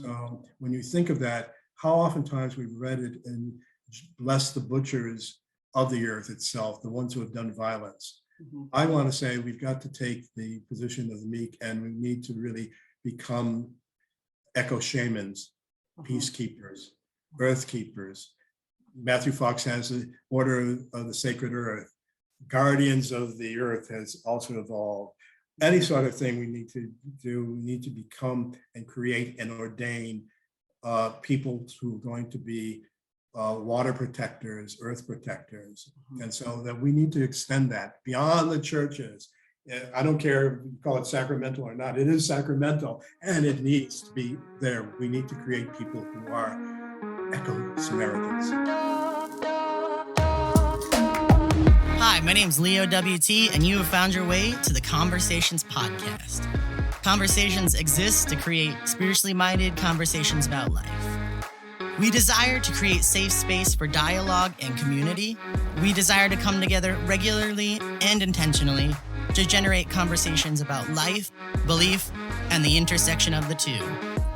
So when you think of that, how oftentimes we've read it and bless the butchers of the earth itself, the ones who have done violence. I want to say we've got to take the position of the meek, and we need to really become eco shamans, peacekeepers, earth keepers. Matthew Fox has the Order of the Sacred Earth. Guardians of the Earth has also evolved. Any sort of thing we need to do, we need to become and create and ordain people who are going to be water protectors, earth protectors. And so that we need to extend that beyond the churches. I don't care if you call it sacramental or not, it is sacramental, and it needs to be there. We need to create people who are eco-Samaritans. Hi, my name's leowt, and you have found your way to the Conversations podcast. Conversations exist to create spiritually minded conversations about life. We desire to create safe space for dialogue and community. We desire to come together regularly and intentionally to generate conversations about life, belief, and the intersection of the two.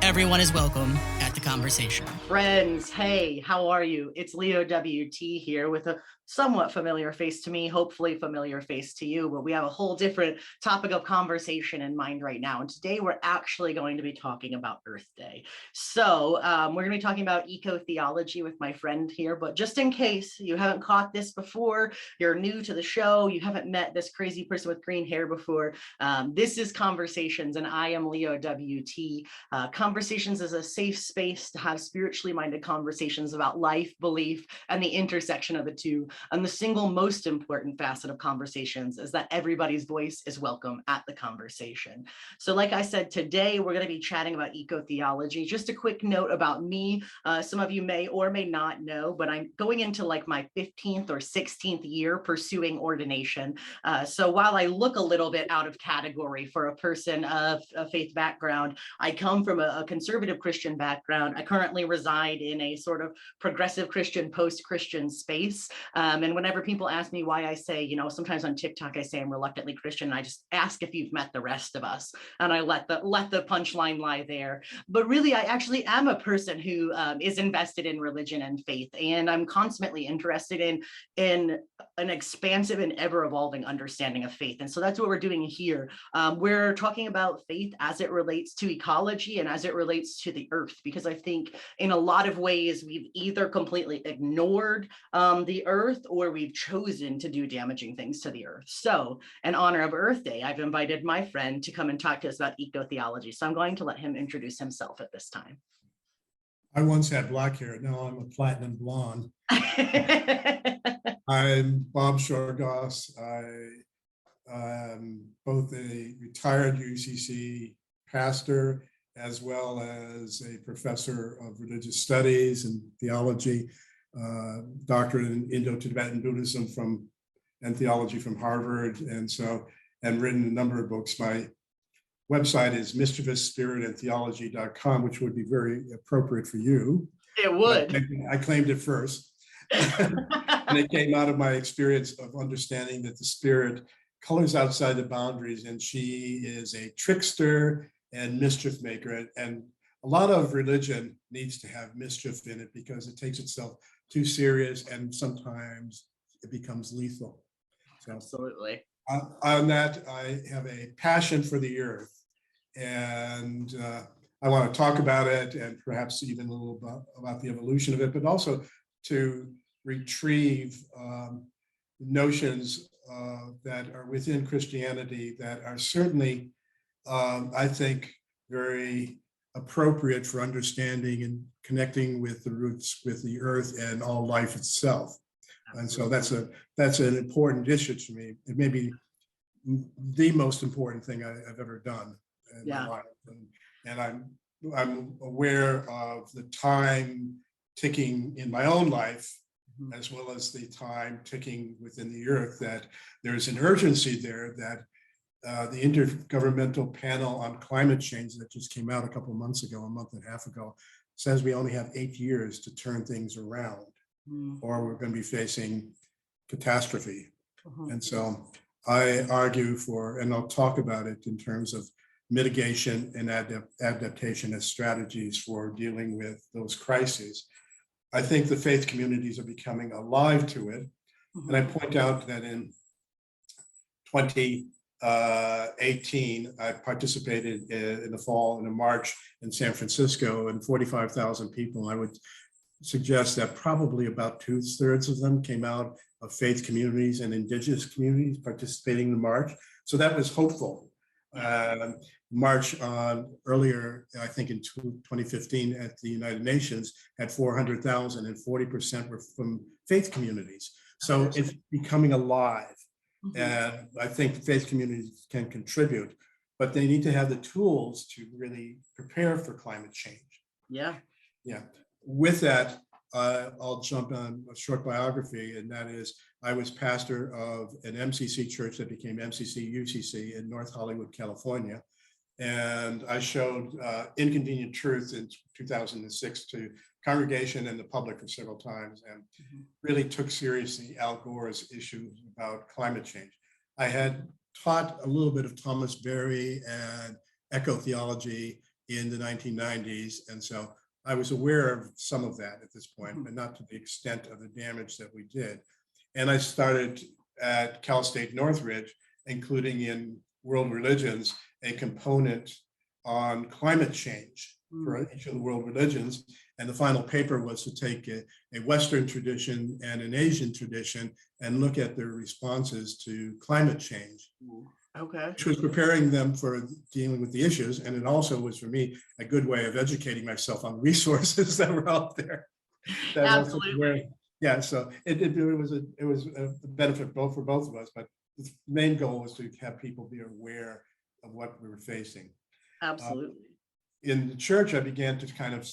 Everyone is welcome at the conversation. Friends, hey, how are you? It's leowt here with a somewhat familiar face to me, hopefully familiar face to you, but we have a whole different topic of conversation in mind right now. And today we're actually going to be talking about Earth Day. So we're going to be talking about eco-theology with my friend here, but just in case you haven't caught this before, you're new to the show, you haven't met this crazy person with green hair before, this is Conversations, and I am leowt. Conversations is a safe space to have spiritually minded conversations about life, belief, and the intersection of the two. And the single most important facet of conversations is that everybody's voice is welcome at the conversation. So like I said, today we're going to be chatting about eco-theology. Just a quick note about me. Some of you may or may not know, but I'm going into like my 15th or 16th year pursuing ordination. So while I look a little bit out of category for a person of a faith background, I come from a conservative Christian background. I currently reside in a sort of progressive Christian, post-Christian space. And whenever people ask me why I say, you know, sometimes on TikTok, I say I'm reluctantly Christian, and I just ask if you've met the rest of us. And I let the punchline lie there. But really, I actually am a person who is invested in religion and faith. And I'm constantly interested in an expansive and ever-evolving understanding of faith. And so that's what we're doing here. We're talking about faith as it relates to ecology and as it relates to the earth, because I think in a lot of ways, we've either completely ignored the earth, or we've chosen to do damaging things to the earth. So in honor of Earth Day, I've invited my friend to come and talk to us about eco-theology. So I'm going to let him introduce himself at this time. I once had black hair, now I'm a platinum blonde. I'm Bob Shore Goss. I'm both a retired UCC pastor as well as a professor of religious studies and theology, doctorate in Indo-Tibetan Buddhism and theology from Harvard, and written a number of books. My website is mischievousspiritandtheology.com, which would be very appropriate for you. It would. I claimed it first. And it came out of my experience of understanding that the spirit colors outside the boundaries, and she is a trickster and mischief maker. And a lot of religion needs to have mischief in it because it takes itself too serious, and sometimes it becomes lethal. So, absolutely. On that, I have a passion for the earth, and I want to talk about it, and perhaps even a little about the evolution of it, but also to retrieve notions that are within Christianity that are certainly, I think, very appropriate for understanding and connecting with the roots, with the earth and all life itself. And so that's an important issue to me. It may be the most important thing I've ever done in my life. And I'm aware of the time ticking in my own life, as well as the time ticking within the earth, that there's an urgency there that the Intergovernmental Panel on Climate Change that just came out a month and a half ago, says we only have 8 years to turn things around, or we're going to be facing catastrophe. And so I argue for, and I'll talk about it in terms of mitigation and adaptation as strategies for dealing with those crises. I think the faith communities are becoming alive to it. And I point out that in 2018, I participated in the fall in a march in San Francisco, and 45,000 people. I would suggest that probably about 2/3 of them came out of faith communities and indigenous communities participating in the march. So that was hopeful. March on earlier, I think in 2015 at the United Nations had 400,000 and 40% were from faith communities. So it's becoming alive. And I think faith communities can contribute, but they need to have the tools to really prepare for climate change. Yeah. Yeah. With that, I'll jump on a short biography, and that is I was pastor of an MCC church that became MCC UCC in North Hollywood, California. And I showed Inconvenient Truth in 2006 to congregation and the public for several times, and really took seriously Al Gore's issues about climate change. I had taught a little bit of Thomas Berry and eco-theology in the 1990s. And so I was aware of some of that at this point, but not to the extent of the damage that we did. And I started at Cal State Northridge, including in world religions, a component on climate change for each of the world religions. And the final paper was to take a Western tradition and an Asian tradition and look at their responses to climate change. Okay. Which was preparing them for dealing with the issues. And it also was, for me, a good way of educating myself on resources that were out there. Absolutely. Yeah, so it was a benefit both for both of us, but the main goal was to have people be aware of what we were facing. Absolutely. In the church, I began to kind of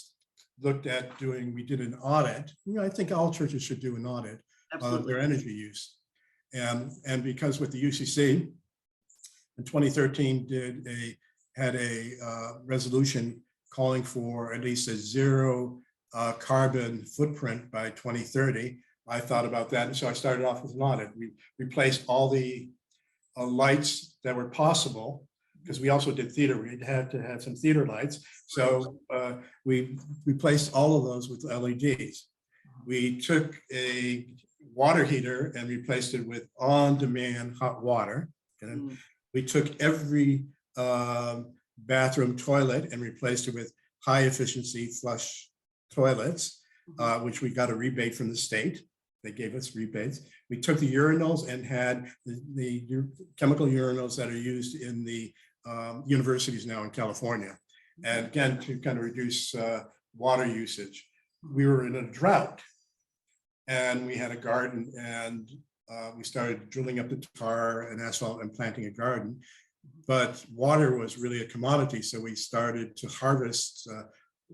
looked at we did an audit. I think all churches should do an audit of their energy use. And because with the UCC, in 2013 had a resolution calling for at least a zero carbon footprint by 2030. I thought about that, and so I started off with an audit. We replaced all the lights that were possible, because we also did theater. We had to have some theater lights. So we replaced all of those with LEDs. We took a water heater and replaced it with on-demand hot water. And we took every bathroom toilet and replaced it with high-efficiency flush toilets, which we got a rebate from the state. They gave us rebates. We took the urinals and had the chemical urinals that are used in the universities now in California. And again, to kind of reduce water usage. We were in a drought, and we had a garden, and we started drilling up the tar and asphalt and planting a garden. But water was really a commodity, so we started to harvest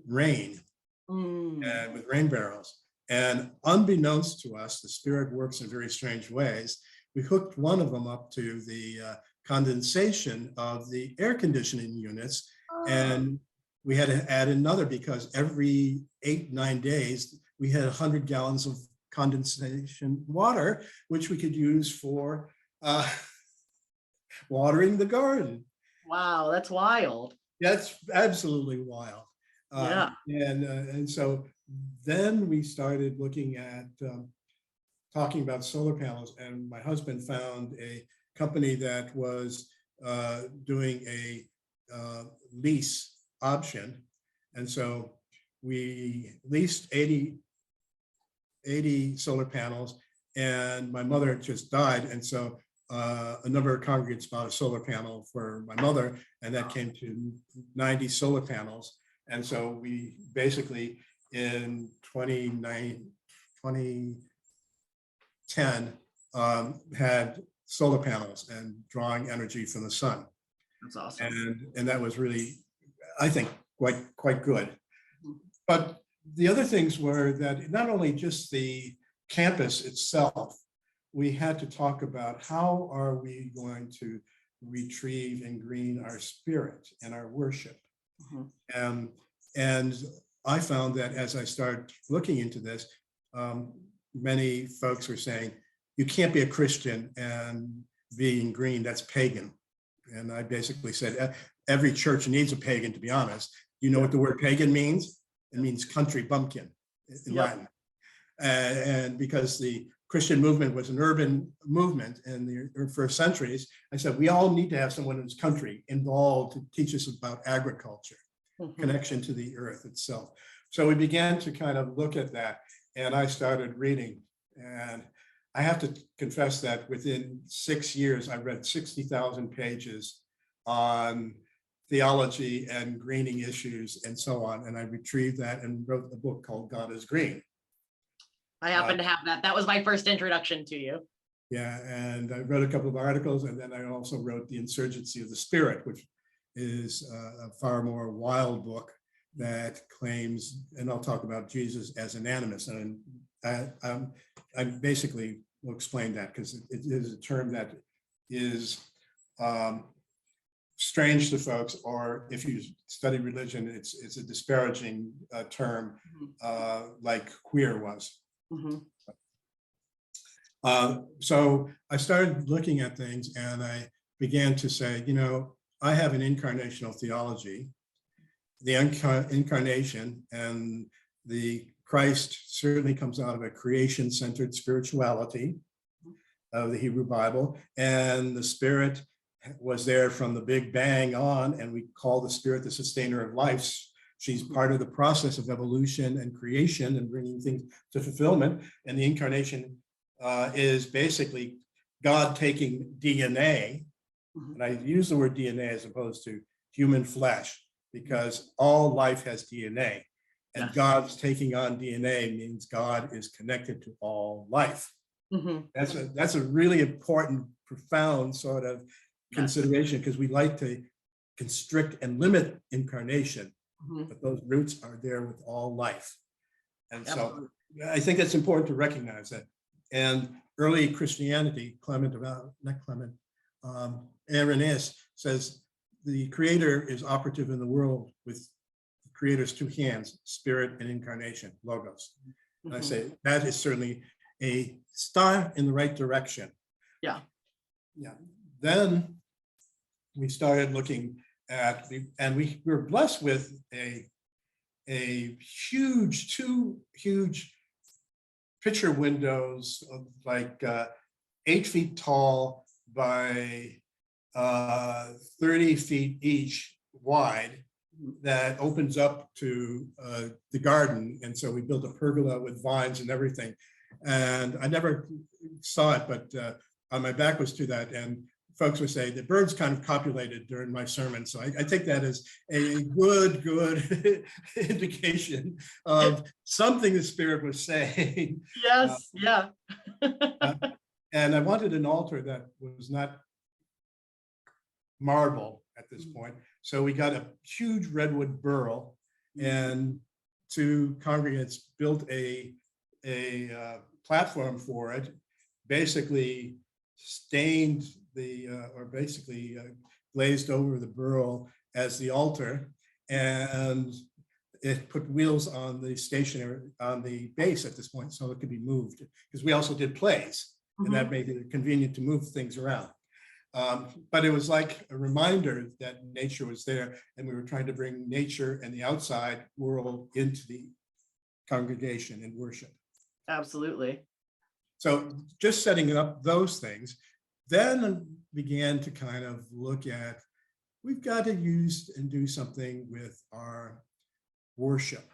rain and with rain barrels. And unbeknownst to us, the Spirit works in very strange ways. We hooked one of them up to the condensation of the air conditioning units, and we had to add another because every 8-9 days we had 100 gallons of condensation water, which we could use for watering the garden. Wow, that's wild. That's absolutely wild. Yeah. And so then we started looking at talking about solar panels, and my husband found a company that was doing a lease option. And so we leased 80 solar panels, and my mother had just died. And so a number of congregants bought a solar panel for my mother, and that came to 90 solar panels. And so we basically in 2010 had solar panels and drawing energy from the sun. That's awesome. And that was really, I think, quite good. But the other things were that not only just the campus itself, we had to talk about how are we going to retrieve and green our spirit and our worship. And I found that as I started looking into this, many folks were saying, you can't be a Christian and being green, that's pagan. And I basically said, every church needs a pagan, to be honest. You know what the word pagan means? It means country bumpkin in Latin. And because the Christian movement was an urban movement in the first centuries, I said, we all need to have someone who's country involved to teach us about agriculture, connection to the earth itself. So we began to kind of look at that, and I started reading. And I have to confess that within 6 years, I read 60,000 pages on theology and greening issues and so on. And I retrieved that and wrote a book called God is Green. I happen to have that. That was my first introduction to you. Yeah, and I wrote a couple of articles, and then I also wrote The Insurgency of the Spirit, which is a far more wild book that claims, and I'll talk about Jesus as an animist. And I basically will explain that because it is a term that is strange to folks, or if you study religion, it's a disparaging term, like queer was. So I started looking at things, and I began to say, you know, I have an incarnational theology. The incarnation and the Christ certainly comes out of a creation-centered spirituality of the Hebrew Bible, and the Spirit was there from the Big Bang on, and we call the Spirit the sustainer of life. She's part of the process of evolution and creation and bringing things to fulfillment. And the incarnation is basically God taking DNA, and I use the word DNA as opposed to human flesh, because all life has DNA, and God's taking on DNA means God is connected to all life. That's a really important, profound sort of consideration, because we like to constrict and limit incarnation, but those roots are there with all life. And so I think it's important to recognize that. And early Christianity, Irenaeus says the creator is operative in the world with the creator's two hands, spirit and incarnation, logos. And I say that is certainly a start in the right direction. Yeah. Then we started looking at, and we were blessed with two huge picture windows of like 8 feet tall by 30 feet each wide that opens up to the garden. And so we built a pergola with vines and everything. And I never saw it, but on my back was to that. And folks would say the birds kind of copulated during my sermon. So I take that as a good indication of something the Spirit was saying. Yes, and I wanted an altar that was not marble at this point. So we got a huge redwood burl, and two congregants built a platform for it, basically stained glazed over the burl as the altar, and it put wheels on the base at this point, so it could be moved, because we also did plays, and that made it convenient to move things around. But it was like a reminder that nature was there, and we were trying to bring nature and the outside world into the congregation and worship. Absolutely. So just setting up those things, then began to kind of look at, we've got to use and do something with our worship.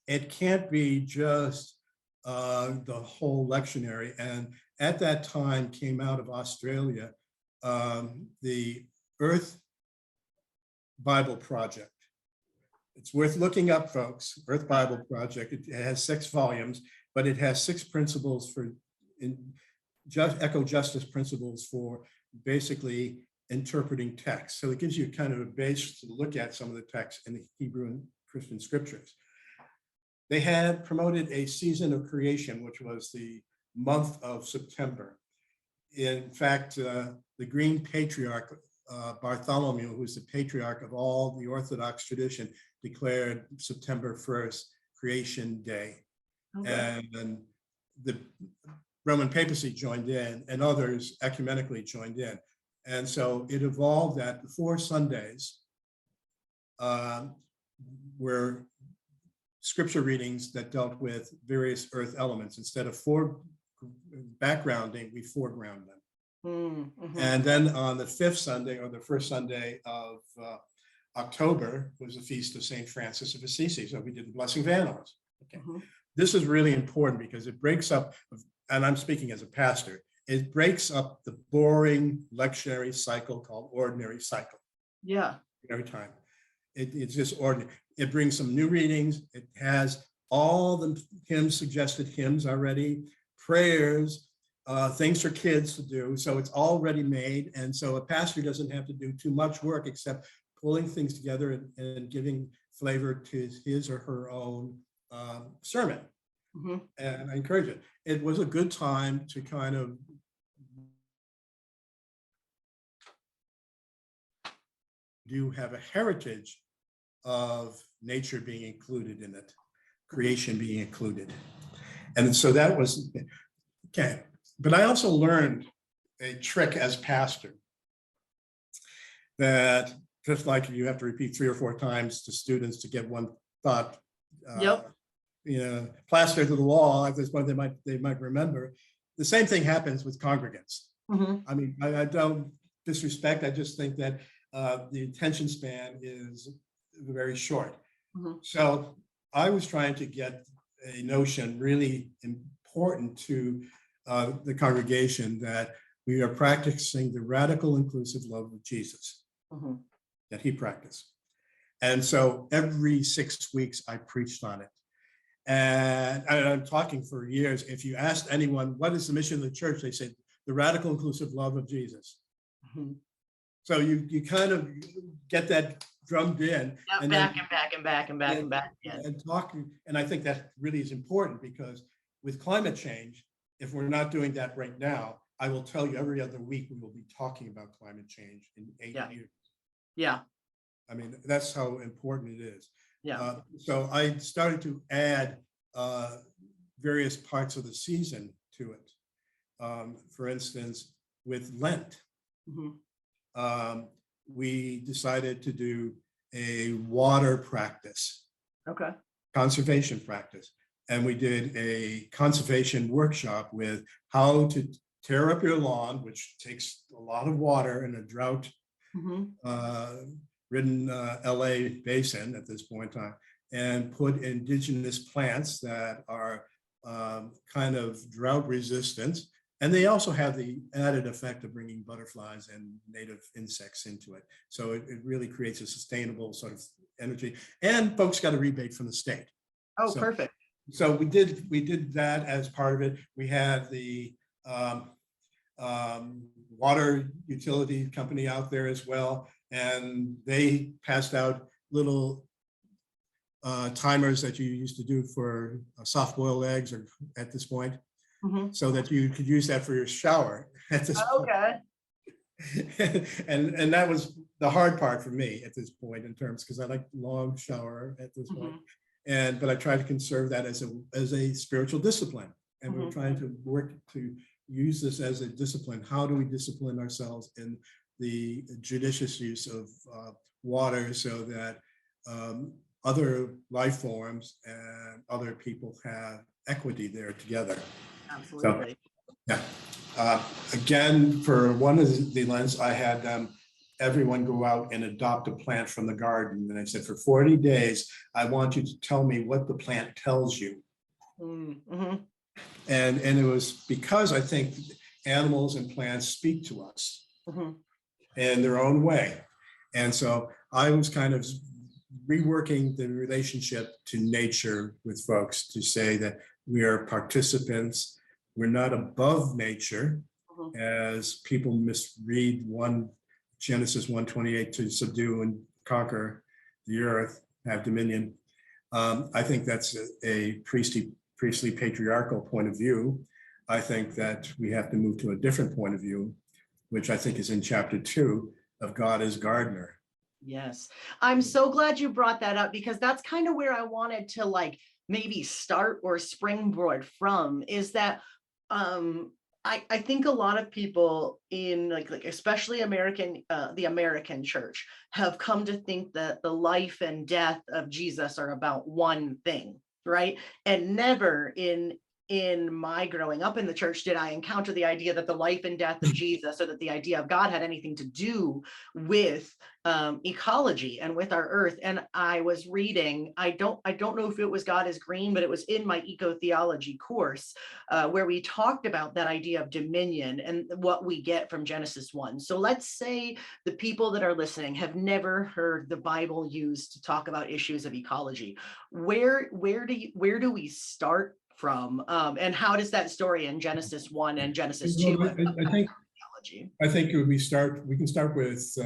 It can't be just the whole lectionary. And at that time came out of Australia, the Earth Bible Project. It's worth looking up, folks. Earth Bible Project. It has 6 volumes, but it has 6 principles for eco-justice principles for basically interpreting text. So it gives you kind of a base to look at some of the texts in the Hebrew and Christian scriptures. They had promoted a season of creation, which was the month of September. In fact, the Green Patriarch, Bartholomew, who's the patriarch of all the Orthodox tradition, declared September 1st Creation Day. And the Roman papacy joined in, and others ecumenically joined in. And so it evolved that the 4 Sundays were scripture readings that dealt with various earth elements. Instead of backgrounding, we foreground them. Mm-hmm. And then on the 5th Sunday, or the first Sunday of October, was the feast of St. Francis of Assisi. So we did the Blessing of Animals. Okay. Mm-hmm. This is really important because it breaks up, and I'm speaking as a pastor, it breaks up the boring lectionary cycle called ordinary cycle. Yeah. Every time. It's just ordinary. It brings some new readings. It has all the hymns, suggested hymns already, prayers, things for kids to do. So it's already made. And so a pastor doesn't have to do too much work except pulling things together and giving flavor to his or her own sermon. Mm-hmm. And I encourage it. It was a good time to kind of do have a heritage of nature being included in it, creation being included. And so that was, okay. But I also learned a trick as pastor that just like you have to repeat 3 or 4 times to students to get one thought, plastered to the wall. At this point, they might remember. The same thing happens with congregants. Mm-hmm. I mean, I don't disrespect. I just think that the attention span is very short. Mm-hmm. So I was trying to get a notion really important to the congregation that we are practicing the radical inclusive love of Jesus Mm-hmm. that he practiced. And so every 6 weeks I preached on it. And I'm talking for years. If you asked anyone, what is the mission of the church? They said, the radical inclusive love of Jesus. Mm-hmm. So you kind of get that drummed in. Yeah, and back then, and back and back and back and back again. and talking. And I think that really is important because with climate change, if we're not doing that right now, I will tell you every other week we will be talking about climate change in 8 years. Yeah. I mean, that's how important it is. Yeah. So I started to add various parts of the season to it. For instance, with Lent, Mm-hmm. We decided to do a water practice, Okay. conservation practice. And we did a conservation workshop with how to tear up your lawn, which takes a lot of water in a drought Mm-hmm. ridden LA basin at this point in time, and put indigenous plants that are kind of drought resistant. And they also have the added effect of bringing butterflies and native insects into it. So it really creates a sustainable sort of energy. And folks got a rebate from the state. Oh, So- perfect. So we did that as part of it. We had the water utility company out there as well, and they passed out little timers that you used to do for soft-boiled eggs, or at this point, Mm-hmm. so that you could use that for your shower at this point. Okay. And that was the hard part for me at this point in terms, because I like long shower at this point. But I try to conserve that as a spiritual discipline. And we're trying to work to use this as a discipline. How do we discipline ourselves in the judicious use of water so that other life forms and other people have equity there together? Absolutely. So, yeah. Again, for one of the Lents, I had everyone go out and adopt a plant from the garden. And I said, for 40 days, I want you to tell me what the plant tells you. Mm-hmm. And it was because I think animals and plants speak to us in their own way. And so I was kind of reworking the relationship to nature with folks to say that we are participants. We're not above nature, as people misread Genesis 1:28 to subdue and conquer the earth, have dominion. I think that's a priestly patriarchal point of view. I think that we have to move to a different point of view, which I think is in chapter 2 of God as gardener. Yes. I'm so glad you brought that up, because that's kind of where I wanted to maybe start or springboard from, is that I think a lot of people in like especially the American church have come to think that the life and death of Jesus are about one thing, right? And never in my growing up in the church did I encounter the idea that the life and death of Jesus, or that the idea of God had anything to do with ecology and with our earth. And I was reading, I don't know if it was God is Green, but it was in my eco-theology course where we talked about that idea of dominion and what we get from Genesis 1. So let's say the people that are listening have never heard the Bible used to talk about issues of ecology. Where do we start from, and how does that story in Genesis 1 and Genesis 2 Well, I think we can start with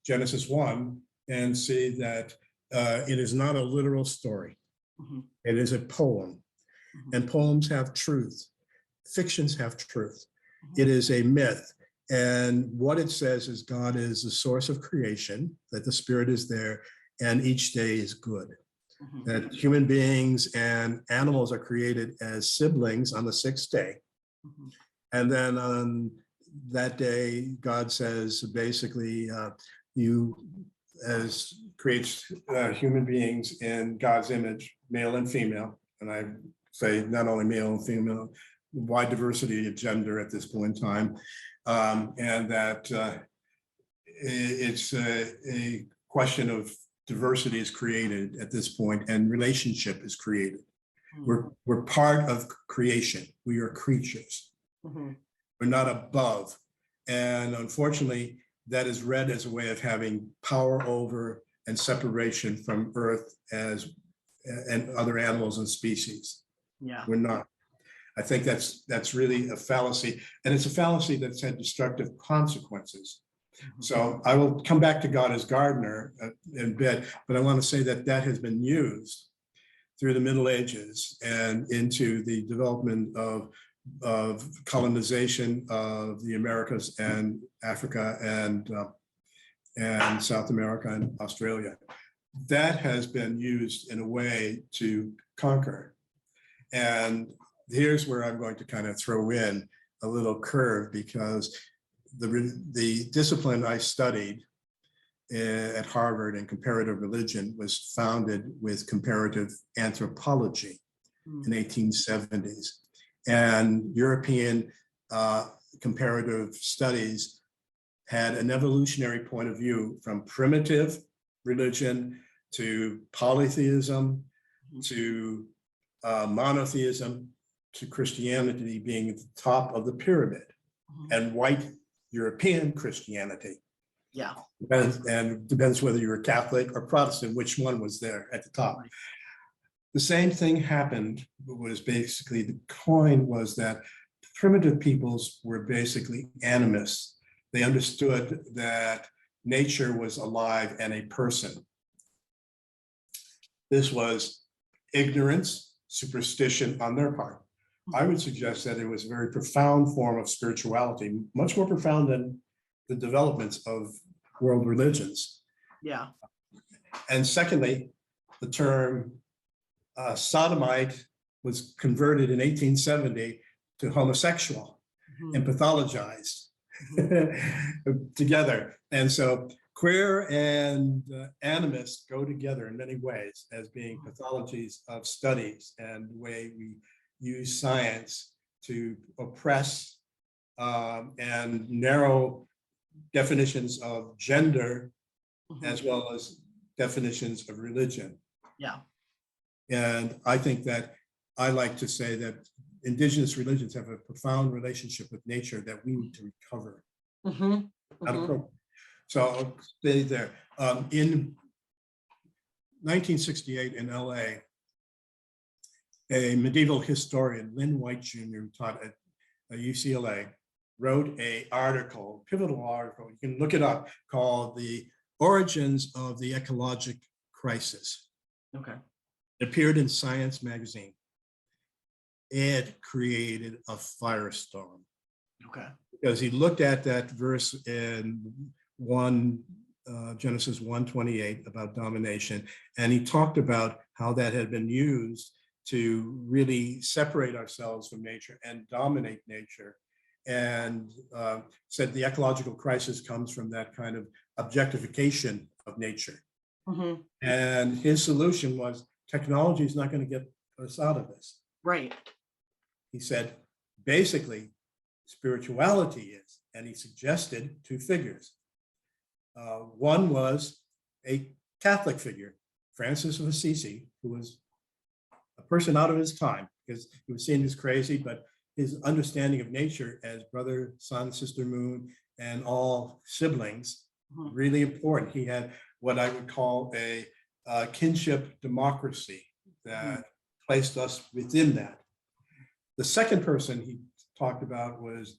Genesis 1 and see that it is not a literal story. Mm-hmm. It is a poem, Mm-hmm. and poems have truth. Fictions have truth. Mm-hmm. It is a myth. And what it says is God is the source of creation, that the spirit is there, and each day is good. Mm-hmm. That human beings and animals are created as siblings on the sixth day. Mm-hmm. And then on that day, God says, basically, you as creates human beings in God's image, male and female. And I say not only male and female, wide diversity of gender at this point in time. And that it's a question of diversity is created at this point, and relationship is created. Mm-hmm. We're part of creation. We are creatures. Mm-hmm. We're not above. And unfortunately, that is read as a way of having power over and separation from Earth and other animals and species. Yeah. We're not. I think that's really a fallacy. And it's a fallacy that's had destructive consequences. Mm-hmm. So I will come back to God as gardener in a bit, but I want to say that has been used through the Middle Ages and into the development of colonization of the Americas and Africa and South America and Australia. That has been used in a way to conquer. And here's where I'm going to kind of throw in a little curve, because the discipline I studied at Harvard in comparative religion was founded with comparative anthropology in 1870s. And European comparative studies had an evolutionary point of view from primitive religion to polytheism to monotheism to Christianity being at the top of the pyramid, and white European Christianity. Yeah. And depends whether you're Catholic or Protestant, which one was there at the top. Right. The same thing happened, was basically the coin was that primitive peoples were basically animists. They understood that nature was alive and a person. This was ignorance, superstition on their part. I would suggest that it was a very profound form of spirituality, much more profound than the developments of world religions. Yeah. And secondly, the term sodomite was converted in 1870 to homosexual and pathologized together. And so queer and animist go together in many ways as being pathologies of studies and the way we use science to oppress and narrow definitions of gender as well as definitions of religion. Yeah. And I think that I like to say that indigenous religions have a profound relationship with nature that we need to recover. So I'll stay there. In 1968 in LA, a medieval historian, Lynn White Jr., who taught at UCLA, wrote a article, pivotal article, you can look it up, called The Origins of the Ecological Crisis. Okay. It appeared in Science magazine. It created a firestorm. Okay. Because he looked at that verse in Genesis 1:28 about domination, and he talked about how that had been used to really separate ourselves from nature and dominate nature. and said the ecological crisis comes from that kind of objectification of nature. Mhm. And his solution was technology is not going to get us out of this. Right. He said, basically, spirituality is, and he suggested two figures. One was a Catholic figure, Francis of Assisi, who was a person out of his time because he was seen as crazy, but his understanding of nature as brother, sun, sister, moon, and all siblings, really important. He had what I would call a kinship democracy that placed us within that. The second person he talked about was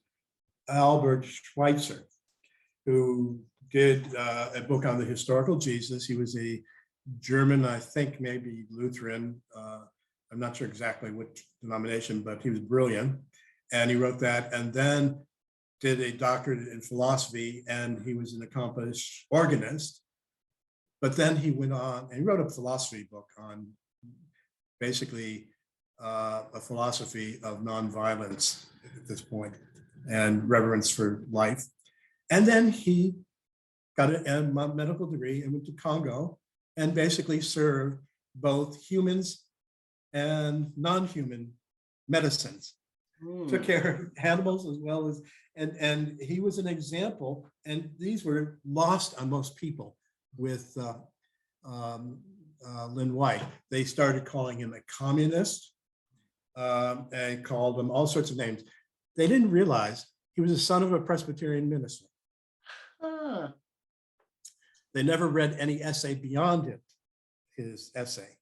Albert Schweitzer, who did a book on the historical Jesus. He was a German, I think maybe Lutheran. I'm not sure exactly what denomination, but he was brilliant. And he wrote that and then did a doctorate in philosophy, and he was an accomplished organist. But then he went on and he wrote a philosophy book on basically a philosophy of nonviolence at this point and reverence for life. And then he got a medical degree and went to Congo and basically served both humans and non-human medicines. Took care of animals as well as, and he was an example, and these were lost on most people with Lynn White. They started calling him a communist and called him all sorts of names. They didn't realize he was the son of a Presbyterian minister. They never read any essay beyond it, his essay.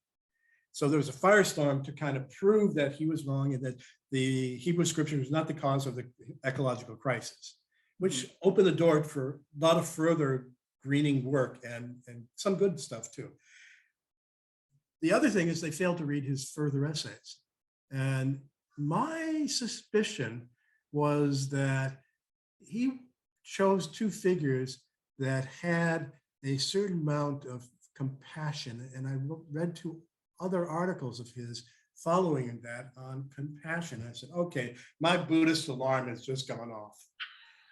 So there was a firestorm to kind of prove that he was wrong and that the Hebrew scripture was not the cause of the ecological crisis, which opened the door for a lot of further greening work and some good stuff too. The other thing is they failed to read his further essays. And my suspicion was that he chose two figures that had a certain amount of compassion. And I read two other articles of his following that on compassion. I said, okay, my Buddhist alarm has just gone off.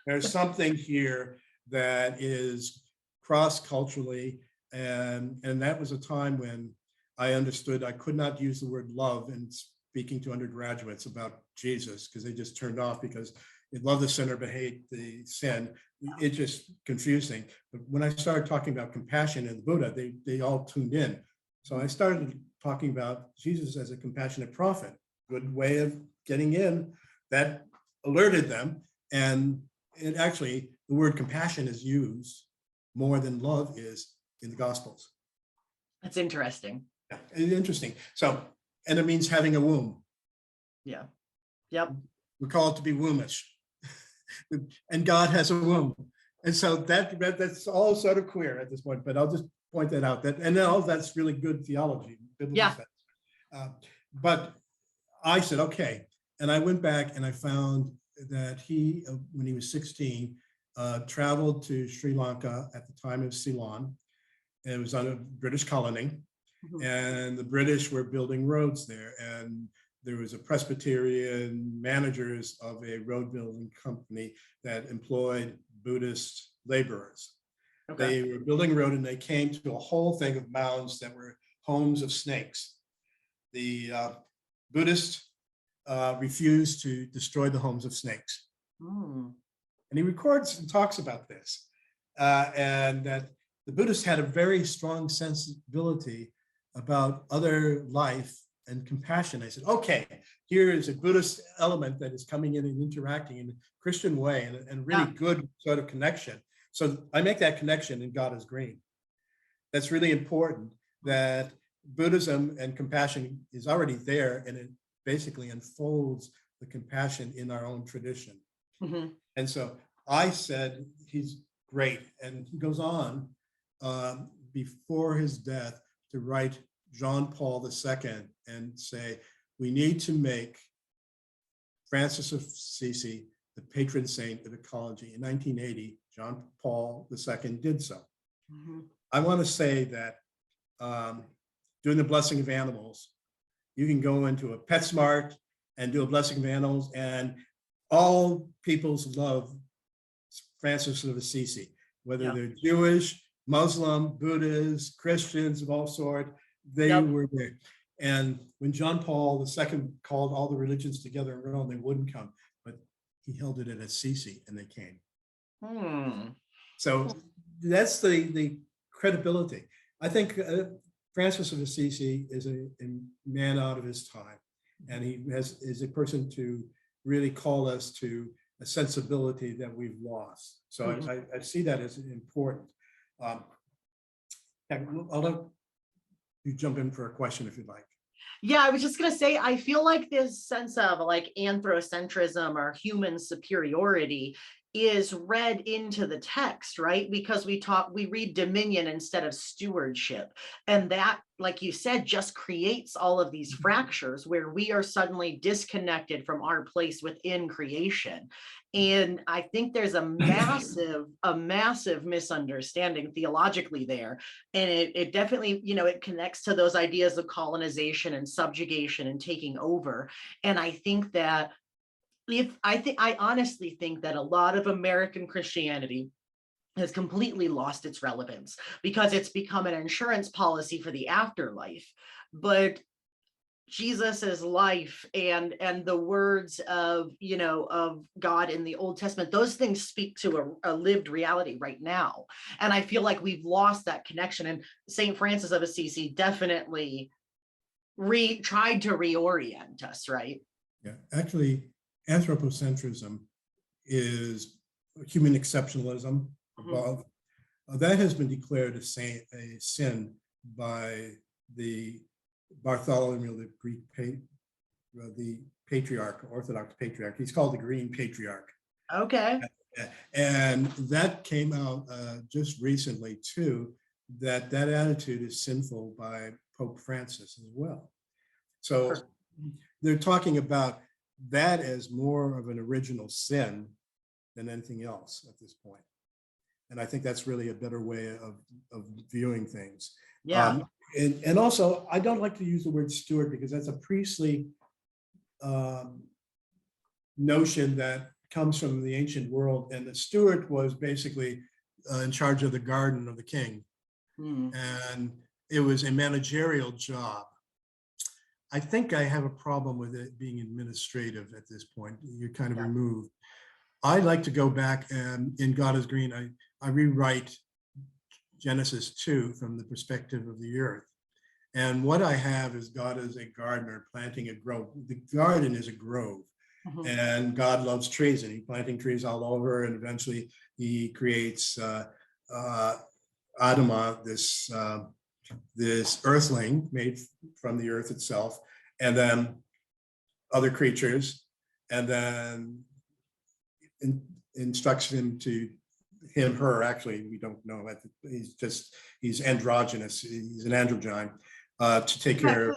There's something here that is cross-culturally, and that was a time when I understood I could not use the word love in speaking to undergraduates about Jesus because they just turned off because they love the sinner but hate the sin. It's just confusing. But when I started talking about compassion and the Buddha, they all tuned in. So I started talking about Jesus as a compassionate prophet, good way of getting in. That alerted them. And it actually, the word compassion is used more than love is in the Gospels. That's interesting. Yeah, it's interesting. So, and it means having a womb. Yeah. Yep. We call it to be wombish. And God has a womb. And so that's all sort of queer at this point, but I'll just point that out. And all that's really good theology. Yeah. But I said, okay. And I went back and I found that he, when he was 16, traveled to Sri Lanka at the time of Ceylon. And it was on a British colony. And the British were building roads there. And there was a Presbyterian managers of a road building company that employed Buddhist laborers. Okay. They were building a road and they came to a whole thing of mounds that were homes of snakes. The Buddhists refused to destroy the homes of snakes. And he records and talks about this. And that the Buddhists had a very strong sensibility about other life and compassion. I said, okay, here is a Buddhist element that is coming in and interacting in a Christian way and really good sort of connection. So I make that connection and God is green. That's really important, that Buddhism and compassion is already there and it basically unfolds the compassion in our own tradition. And so I said, he's great. And he goes on before his death to write John Paul II and say, we need to make Francis of Assisi the patron saint of ecology. In 1980, John Paul II did so. I want to say that doing the blessing of animals, you can go into a PetSmart and do a blessing of animals, and all peoples love Francis of Assisi, whether Yep. they're Jewish, Muslim, Buddhists, Christians of all sort, they Yep. were there. And when John Paul II called all the religions together in Rome, they wouldn't come, but he held it at Assisi and they came. So that's the credibility. I think Francis of Assisi is a man out of his time, and he is a person to really call us to a sensibility that we've lost. So I see that as important. I'll let you jump in for a question if you'd like. Yeah, I was just gonna say, I feel like this sense of like anthropocentrism or human superiority is read into the text, right? Because we read dominion instead of stewardship. And that, like you said, just creates all of these fractures where we are suddenly disconnected from our place within creation. And I think there's a massive misunderstanding theologically there. And it definitely, it connects to those ideas of colonization and subjugation and taking over. And I think that I honestly think that a lot of American Christianity has completely lost its relevance because it's become an insurance policy for the afterlife. But Jesus's life and the words of God in the Old Testament, those things speak to a lived reality right now. And I feel like we've lost that connection. And St. Francis of Assisi definitely tried to reorient us, right? Yeah, actually, anthropocentrism is human exceptionalism. Above. That has been declared a sin by the Bartholomew, the patriarch, Orthodox patriarch. He's called the Green Patriarch. Okay. And that came out just recently too, that attitude is sinful by Pope Francis as well. So they're talking about that as more of an original sin than anything else at this point. And I think that's really a better way of viewing things. Yeah. And also, I don't like to use the word steward because that's a priestly notion that comes from the ancient world. And the steward was basically in charge of the garden of the king. And it was a managerial job. I think I have a problem with it being administrative at this point. You're kind of removed. I like to go back and in God is Green, I rewrite Genesis 2 from the perspective of the earth. And what I have is God as a gardener planting a grove. The garden is a grove. And God loves trees and he's planting trees all over. And eventually he creates Adamah, this earthling made from the earth itself, and then other creatures, and then instructs him, her, actually, we don't know, he's androgynous, he's an androgyne, to take care of.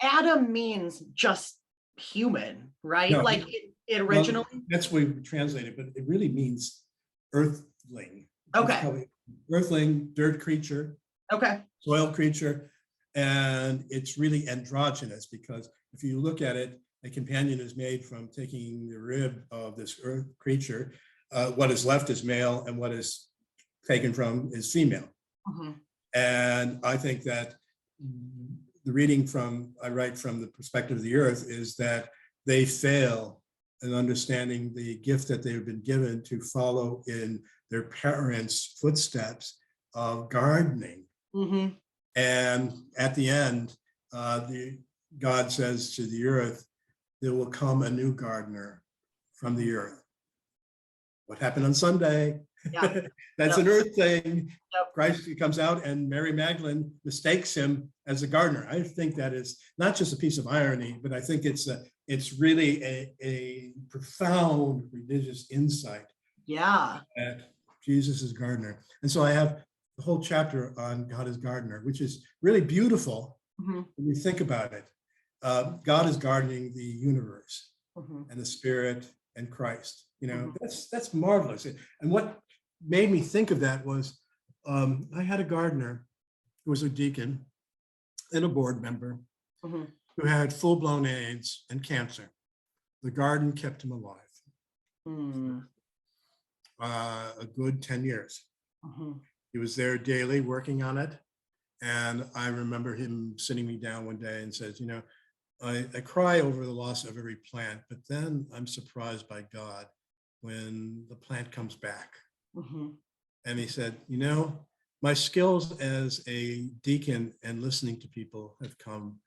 Adam means just human, right? No, like it originally. Well, that's what we translated, but it really means earthling. Okay. Earthling, dirt creature. Okay. Soil creature. And it's really androgynous because if you look at it, a companion is made from taking the rib of this earth creature. What is left is male and what is taken from is female. And I think that the reading I write from the perspective of the earth is that they fail in understanding the gift that they've been given to follow in their parents' footsteps of gardening. And at the end, God says to the earth, there will come a new gardener from the earth. What happened on Sunday? Yeah. That's an earth thing. Yep. Christ comes out and Mary Magdalene mistakes him as a gardener. I think that is not just a piece of irony, but I think it's really a profound religious insight. Yeah. That Jesus is gardener. And so I have the whole chapter on God as gardener, which is really beautiful when you think about it. God is gardening the universe and the Spirit and Christ. That's marvelous. And what made me think of that was I had a gardener who was a deacon and a board member who had full-blown AIDS and cancer. The garden kept him alive. Mm. A good 10 years. Mhm. He was there daily working on it. And I remember him sitting me down one day and says, I cry over the loss of every plant, but then I'm surprised by God when the plant comes back. Mhm. And he said, my skills as a deacon and listening to people have come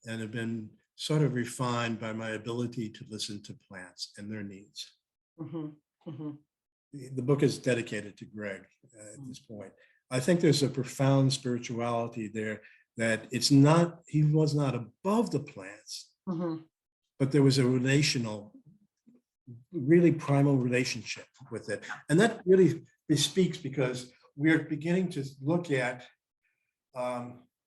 and have been sort of refined by my ability to listen to plants and their needs. Mhm. Mhm. The book is dedicated to Greg at this point. I think there's a profound spirituality there that he was not above the plants, Mhm. but there was a really primal relationship with it. And that really bespeaks because we're beginning to look at,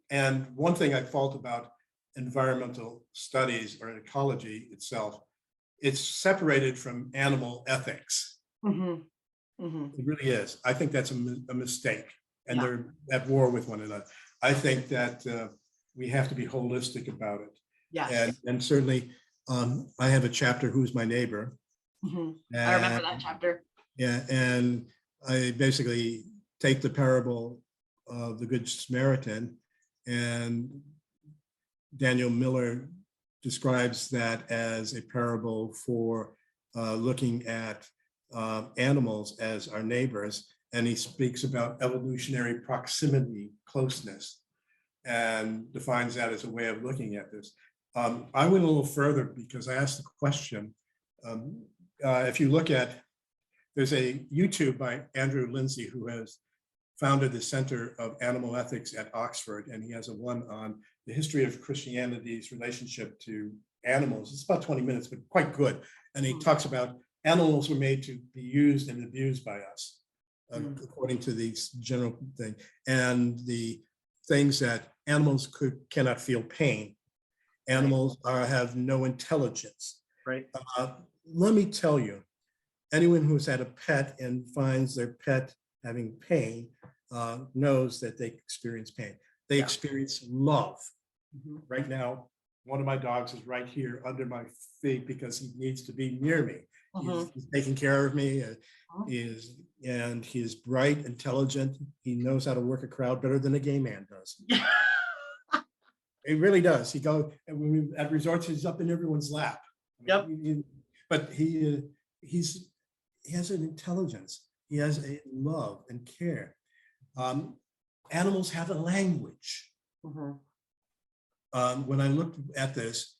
and one thing I felt about environmental studies or ecology itself, it's separated from animal ethics. Mhm. Mhm. It really is. I think that's a mistake, and Yeah. they're at war with one another. I think that we have to be holistic about it. Yes. And certainly, I have a chapter, Who's My Neighbor? Mhm. I remember that chapter. Yeah, and I basically take the parable of the Good Samaritan, and Daniel Miller describes that as a parable for looking at animals as our neighbors, and he speaks about evolutionary proximity, closeness, and defines that as a way of looking at this. I went a little further because I asked the question, if you look at, there's a YouTube by Andrew Lindsay, who has founded the Center of Animal Ethics at Oxford, and he has a one on the history of Christianity's relationship to animals. It's about 20 minutes, but quite good. And he talks about animals were made to be used and abused by us, according to these general thing, and the things that animals cannot feel pain. Animals have no intelligence. Right. Let me tell you, anyone who's had a pet and finds their pet having pain knows that they experience pain. They experience love. Right now, one of my dogs is right here under my feet because he needs to be near me. He's taking care of me. And he is bright, intelligent. He knows how to work a crowd better than a gay man does. It really does. He goes, and when we at resorts, he's up in everyone's lap. Yep. But he has an intelligence. He has a love and care. Animals have a language. When I looked at this,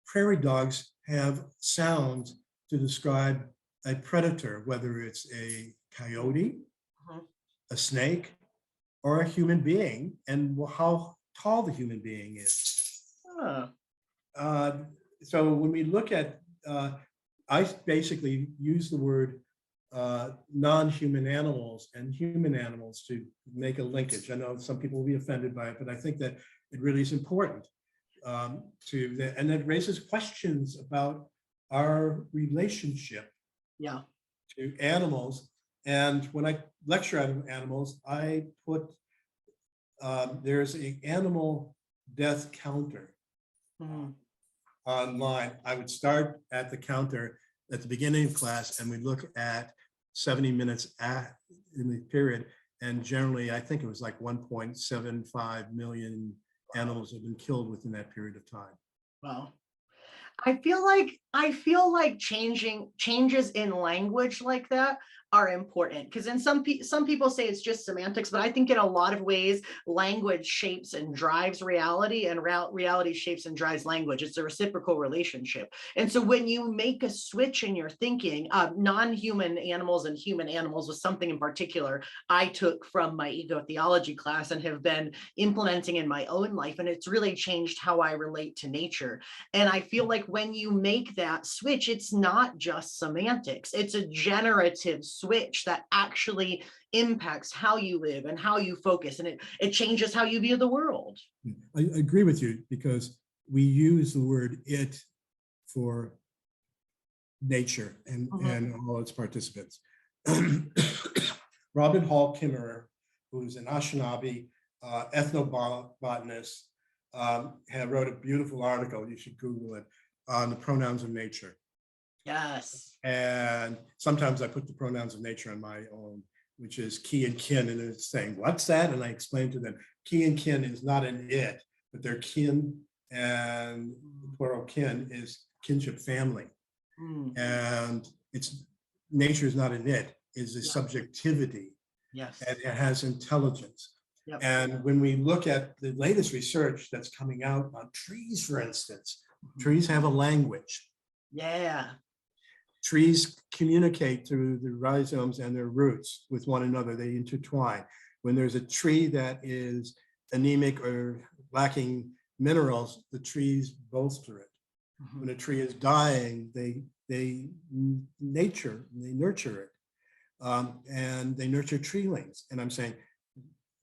prairie dogs have sounds to describe a predator, whether it's a coyote, a snake, or a human being, and how tall the human being is. So when we look at, I basically use the word non-human animals and human animals to make a linkage. I know some people will be offended by it, but I think that it really is important and it raises questions about our relationship to animals. And when I lecture on animals, I put, there's an animal death counter online. I would start at the counter at the beginning of class, and we look at 70 minutes in the period. And generally, I think it was like 1.75 million animals have been killed within that period of time. Wow. I feel like changes in language like that are important, because in some people say it's just semantics, but I think in a lot of ways language shapes and drives reality, and reality shapes and drives language. It's a reciprocal relationship. And so when you make a switch in your thinking, non-human animals and human animals was something in particular I took from my ego theology class and have been implementing in my own life, and it's really changed how I relate to nature. And I feel like when you make that switch, it's not just semantics, it's a generative switch that actually impacts how you live and how you focus, and it changes how you view the world. I agree with you, because we use the word it for nature and all its participants. Robin Hall Kimmerer, who's an Anishinaabe ethnobotanist, wrote a beautiful article, you should Google it, on the pronouns of nature. Yes. And sometimes I put the pronouns of nature on my own, which is key and kin. And it's saying, what's that? And I explain to them, key and kin is not an it, but they're kin, and the plural kin is kinship family. And it's nature is not an it, is a subjectivity. Yes. And it has intelligence. Yep. And when we look at the latest research that's coming out on trees, for instance, trees have a language. Yeah. Trees communicate through the rhizomes and their roots with one another. They intertwine. When there's a tree that is anemic or lacking minerals, the trees bolster it. When a tree is dying, they nurture it. And they nurture treelings. And I'm saying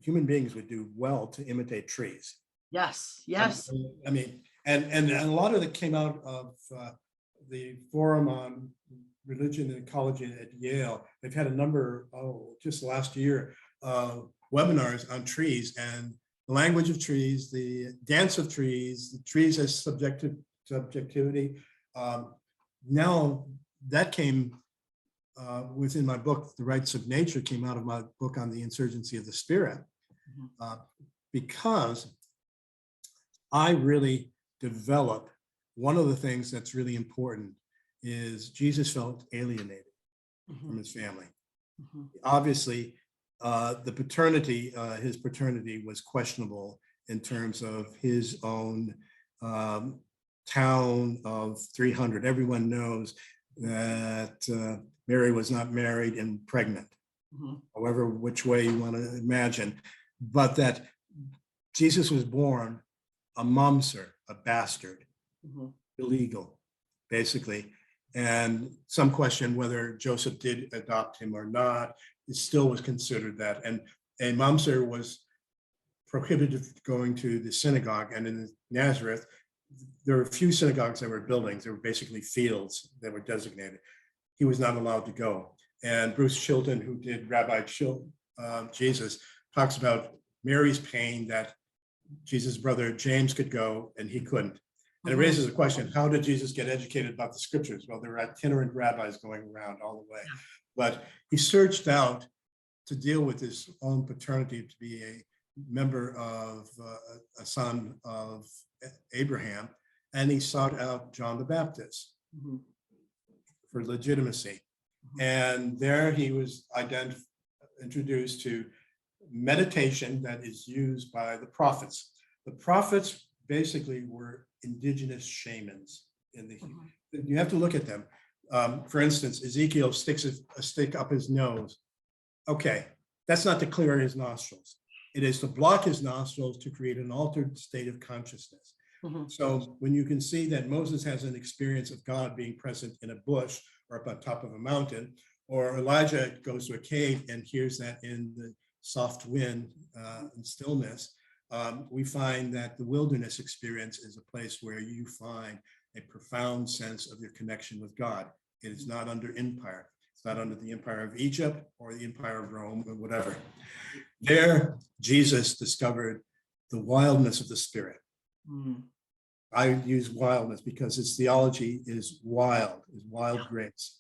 human beings would do well to imitate trees. Yes. Yes. I mean, and a lot of it came out of the forum on religion and ecology at Yale. They've had a number, just last year, webinars on trees and the language of trees, the dance of trees, the trees as subjectivity. Now that came within my book, The Rights of Nature, came out of my book on the insurgency of the spirit, because I really develop one of the things that's really important is Jesus felt alienated from his family. Obviously, the paternity, his paternity was questionable in terms of his own town of 300. Everyone knows that Mary was not married and pregnant, however, which way you want to imagine, but that Jesus was born a mumser, a bastard, illegal, basically. And some question whether Joseph did adopt him or not. It still was considered that. And a mumser was prohibited from going to the synagogue. And in Nazareth, there were a few synagogues that were buildings. They were basically fields that were designated. He was not allowed to go. And Bruce Chilton, who did Rabbi Jesus, talks about Mary's pain that Jesus' brother James could go and he couldn't. And it raises a question, how did Jesus get educated about the scriptures? Well, there were itinerant rabbis going around all the way. But he searched out to deal with his own paternity, to be a member of a son of Abraham. And he sought out John the Baptist for legitimacy. And there he was introduced to meditation that is used by the prophets. The prophets basically were indigenous shamans. You have to look at them. For instance, Ezekiel sticks a stick up his nose. Okay, that's not to clear his nostrils. It is to block his nostrils to create an altered state of consciousness. So when you can see that Moses has an experience of God being present in a bush or up on top of a mountain, or Elijah goes to a cave and hears that in the soft wind and stillness, we find that the wilderness experience is a place where you find a profound sense of your connection with God. It is not under empire. It's not under the empire of Egypt or the empire of Rome or whatever. There, Jesus discovered the wildness of the spirit. I use wildness because his theology is wild grace.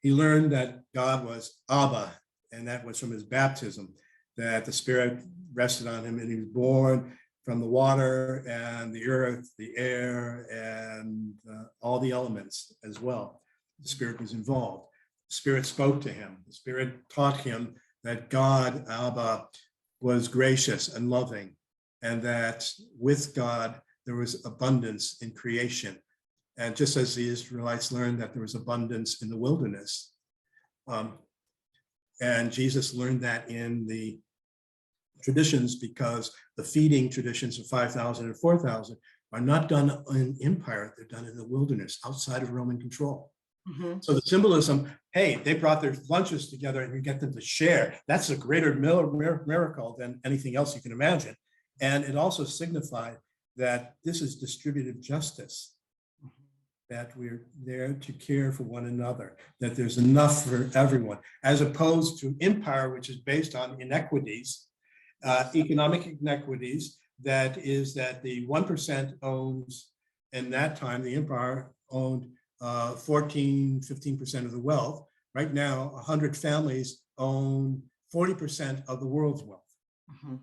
He learned that God was Abba, and that was from his baptism, that the Spirit rested on him, and he was born from the water and the earth, the air, and all the elements as well. The Spirit was involved. The Spirit spoke to him. The Spirit taught him that God, Abba, was gracious and loving, and that with God, there was abundance in creation. And just as the Israelites learned that there was abundance in the wilderness, and Jesus learned that in the traditions, because the feeding traditions of 5,000 and 4,000 are not done in empire, they're done in the wilderness, outside of Roman control. So the symbolism, hey, they brought their lunches together and you get them to share. That's a greater miracle than anything else you can imagine. And it also signified that this is distributive justice, that we're there to care for one another, that there's enough for everyone, as opposed to empire, which is based on inequities, economic inequities, that is that the 1% owns, in that time, the empire owned 14, 15% of the wealth. Right now, 100 families own 40% of the world's wealth. Mhm.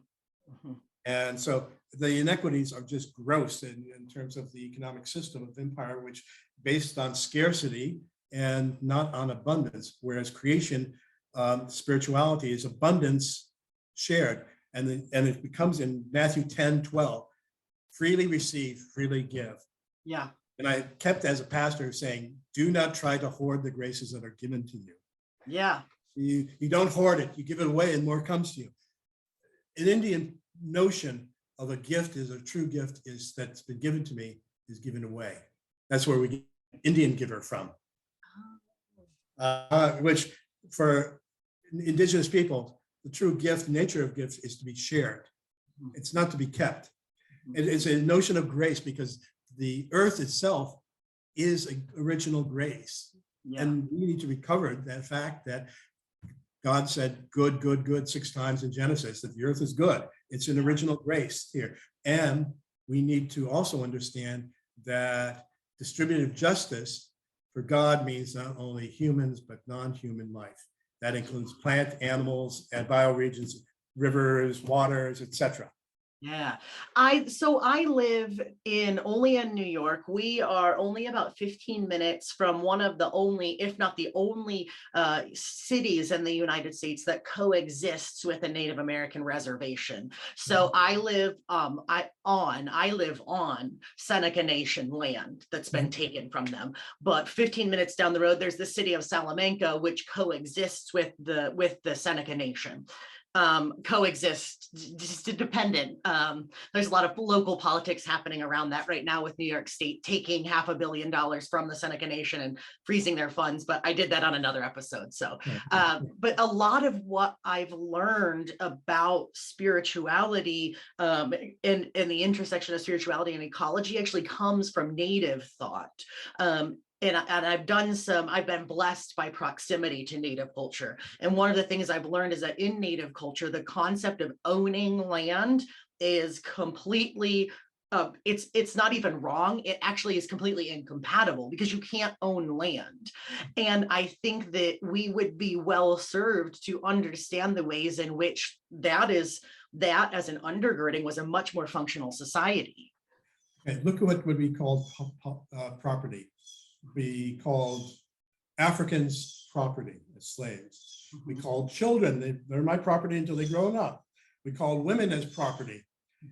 Mhm. And so the inequities are just gross in terms of the economic system of empire, which based on scarcity and not on abundance, whereas creation, spirituality is abundance shared. And it becomes in Matthew 10:12, freely receive, freely give. Yeah. And I kept as a pastor saying, do not try to hoard the graces that are given to you. Yeah. You don't hoard it, you give it away and more comes to you. An Indian notion of a gift is a true gift is that's been given to me is given away. That's where we get Indian giver from. Which for indigenous people, the true gift, nature of gifts is to be shared. It's not to be kept. It's a notion of grace because the earth itself is original grace. Yeah. And we need to recover that fact that God said good, good, good 6 times in Genesis, that the earth is good. It's an original grace here. And we need to also understand that distributive justice for God means not only humans, but non-human life. That includes plant, animals, and bioregions, rivers, waters, etc. Yeah. I live only in New York. We are only about 15 minutes from one of the only, if not the only, cities in the United States that coexists with a Native American reservation. So I live on Seneca Nation land that's been taken from them. But 15 minutes down the road, there's the city of Salamanca, which coexists with the Seneca Nation. Coexist, just dependent. There's a lot of local politics happening around that right now with New York State taking $500 million from the Seneca Nation and freezing their funds, but I did that on another episode. So, but a lot of what I've learned about spirituality and the intersection of spirituality and ecology actually comes from Native thought. And I've been blessed by proximity to Native culture. And one of the things I've learned is that in Native culture, the concept of owning land is completely, it's not even wrong. It actually is completely incompatible because you can't own land. And I think that we would be well served to understand the ways in which that as an undergirding was a much more functional society. Okay, look at what would be called property. We called Africans property as slaves. We called children, they're my property until they grow up. We called women as property.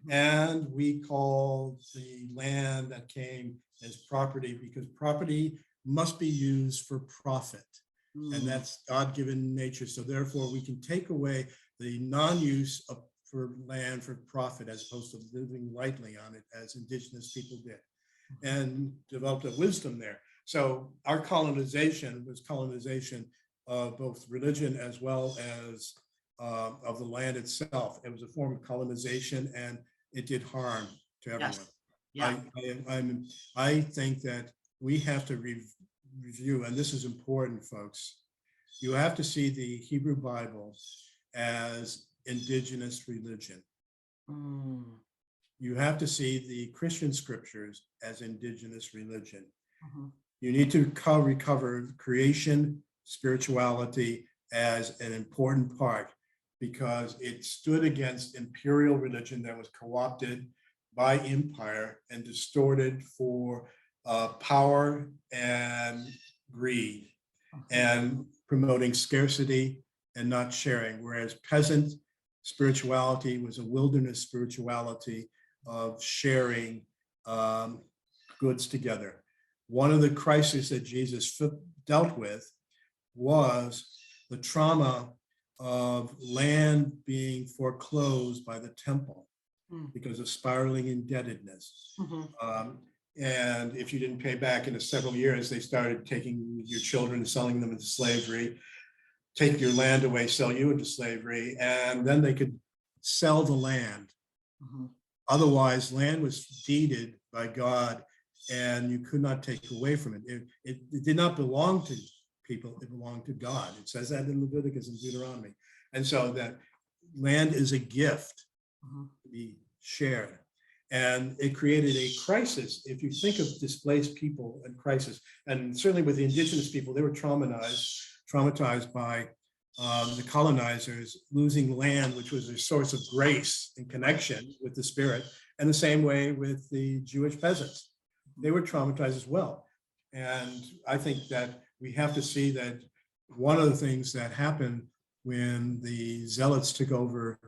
And we called the land that came as property because property must be used for profit. And that's God-given nature. So therefore we can take away the non-use for land for profit as opposed to living lightly on it as indigenous people did and developed a wisdom there. So our colonization was colonization of both religion as well as of the land itself. It was a form of colonization and it did harm to everyone. Yes. Yeah. I think that we have to review, and this is important, folks. You have to see the Hebrew Bible as indigenous religion. You have to see the Christian scriptures as indigenous religion. You need to recover creation, spirituality as an important part because it stood against imperial religion that was co-opted by empire and distorted for power and greed and promoting scarcity and not sharing, whereas peasant spirituality was a wilderness spirituality of sharing goods together. One of the crises that Jesus dealt with was the trauma of land being foreclosed by the temple because of spiraling indebtedness. And if you didn't pay back in several years, they started taking your children and selling them into slavery, take your land away, sell you into slavery, and then they could sell the land. Otherwise, land was deeded by God and you could not take away from it. It did not belong to people, it belonged to God. It says that in Leviticus and Deuteronomy. And so that land is a gift to be shared. And it created a crisis. If you think of displaced people and crisis, and certainly with the indigenous people, they were traumatized by the colonizers losing land, which was a source of grace and connection with the spirit. And the same way with the Jewish peasants. They were traumatized as well. And I think that we have to see that one of the things that happened when the Zealots took over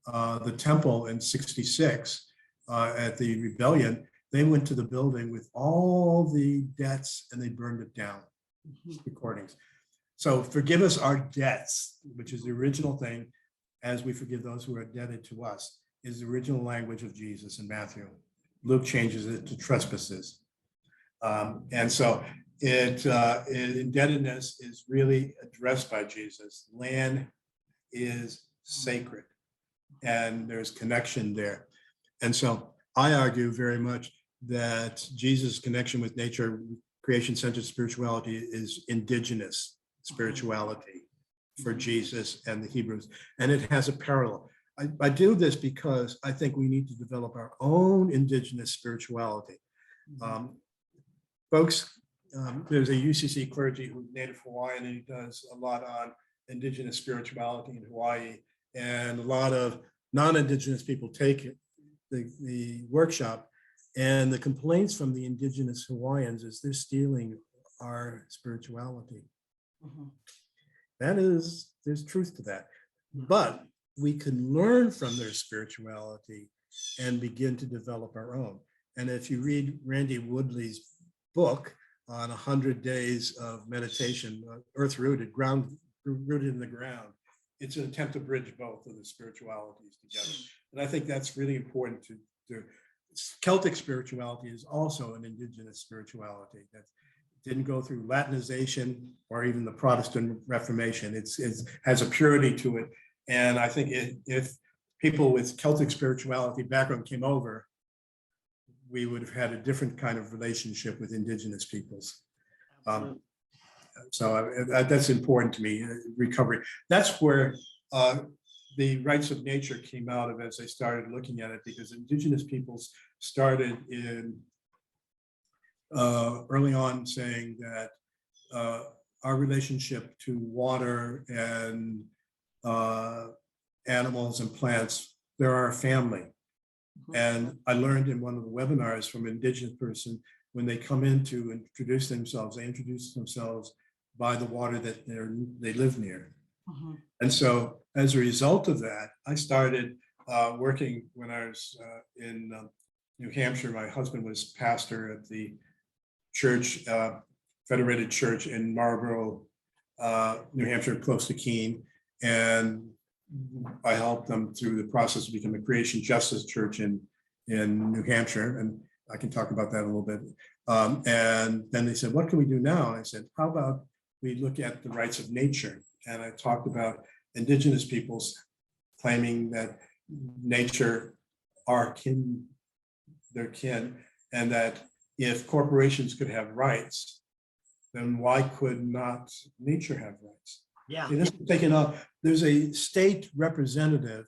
the temple in 66 at the rebellion, they went to the building with all the debts and they burned it down. Recordings. So forgive us our debts, which is the original thing, as we forgive those who are indebted to us, is the original language of Jesus in Matthew. Luke changes it to trespasses. And so indebtedness is really addressed by Jesus. Land is sacred and there's connection there. And so I argue very much that Jesus' connection with nature, creation-centered spirituality, is indigenous spirituality for Jesus and the Hebrews. And it has a parallel. I do this because I think we need to develop our own indigenous spirituality. Folks, there's a UCC clergy who's Native Hawaiian, and he does a lot on indigenous spirituality in Hawaii. And a lot of non-indigenous people take the workshop, and the complaints from the indigenous Hawaiians is they're stealing our spirituality. There's truth to that. But we can learn from their spirituality and begin to develop our own. And if you read Randy Woodley's book on 100 days of meditation, earth-rooted, rooted in the ground, it's an attempt to bridge both of the spiritualities together. And I think that's really important to do. Celtic spirituality is also an indigenous spirituality that didn't go through Latinization or even the Protestant Reformation. It has a purity to it. And I think if people with Celtic spirituality background came over, we would have had a different kind of relationship with indigenous peoples. So that's important to me, recovery. That's where the rights of nature came out of as I started looking at it, because indigenous peoples started in early on saying that our relationship to water and animals and plants, they're our family. And I learned in one of the webinars from an indigenous person, when they come in to introduce themselves, they introduce themselves by the water that they live near. And so as a result of that, I started working when I was in New Hampshire. My husband was pastor at the church, Federated Church in Marlborough, New Hampshire, close to Keene. And I helped them through the process to become a creation justice church in New Hampshire. And I can talk about that a little bit. And then they said, what can we do now? And I said, how about we look at the rights of nature? And I talked about indigenous peoples claiming that nature are their kin, and that if corporations could have rights, then why could not nature have rights? Yeah. And this is taken up. There's a state representative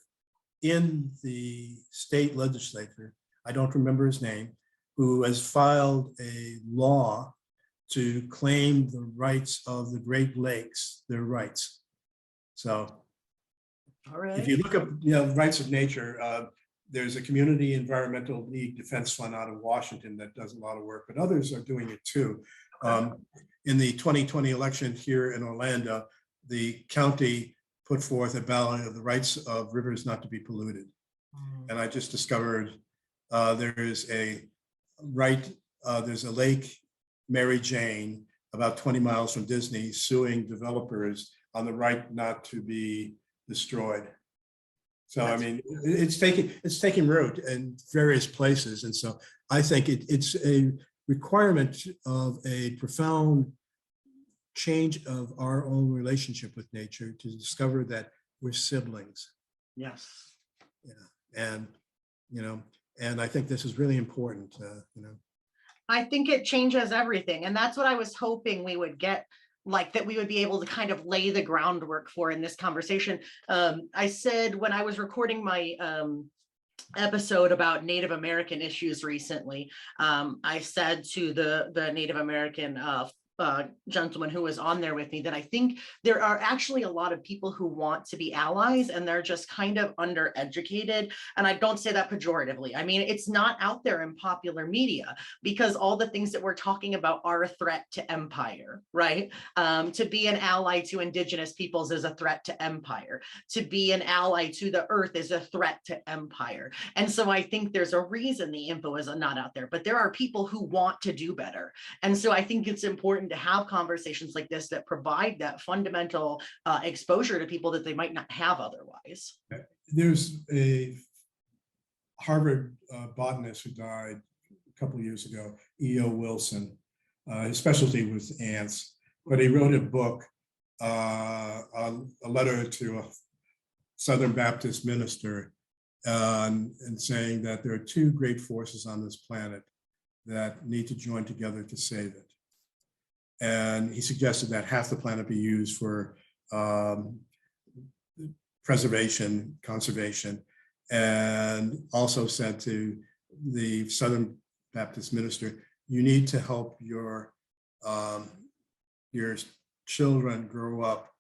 in the state legislature, I don't remember his name, who has filed a law to claim the rights of the Great Lakes, their rights. So if you look up, rights of nature, there's a Community Environmental League Defense Fund out of Washington that does a lot of work, but others are doing it too. In the 2020 election here in Orlando, the county put forth a ballot of the rights of rivers not to be polluted. And I just discovered there is a right, there's a lake, Mary Jane, about 20 miles from Disney, suing developers on the right not to be destroyed. So I mean, it's taking root in various places. And so I think it's a requirement of a profound change of our own relationship with nature to discover that we're siblings. Yes. Yeah. And I think this is really important, I think it changes everything. And that's what I was hoping we would get, like that we would be able to kind of lay the groundwork for in this conversation. I said when I was recording my episode about Native American issues recently, I said to the Native American gentleman who was on there with me that I think there are actually a lot of people who want to be allies and they're just kind of undereducated. And I don't say that pejoratively. I mean, it's not out there in popular media because all the things that we're talking about are a threat to empire, right? To be an ally to indigenous peoples is a threat to empire. To be an ally to the earth is a threat to empire. And so I think there's a reason the info is not out there, but there are people who want to do better. And so I think it's important to have conversations like this that provide that fundamental exposure to people that they might not have otherwise. There's a Harvard botanist who died a couple of years ago, E.O. Wilson. His specialty was ants, but he wrote a book, a letter to a Southern Baptist minister, and saying that there are two great forces on this planet that need to join together to save it. And he suggested that half the planet be used for preservation, conservation, and also said to the Southern Baptist minister, you need to help your children grow up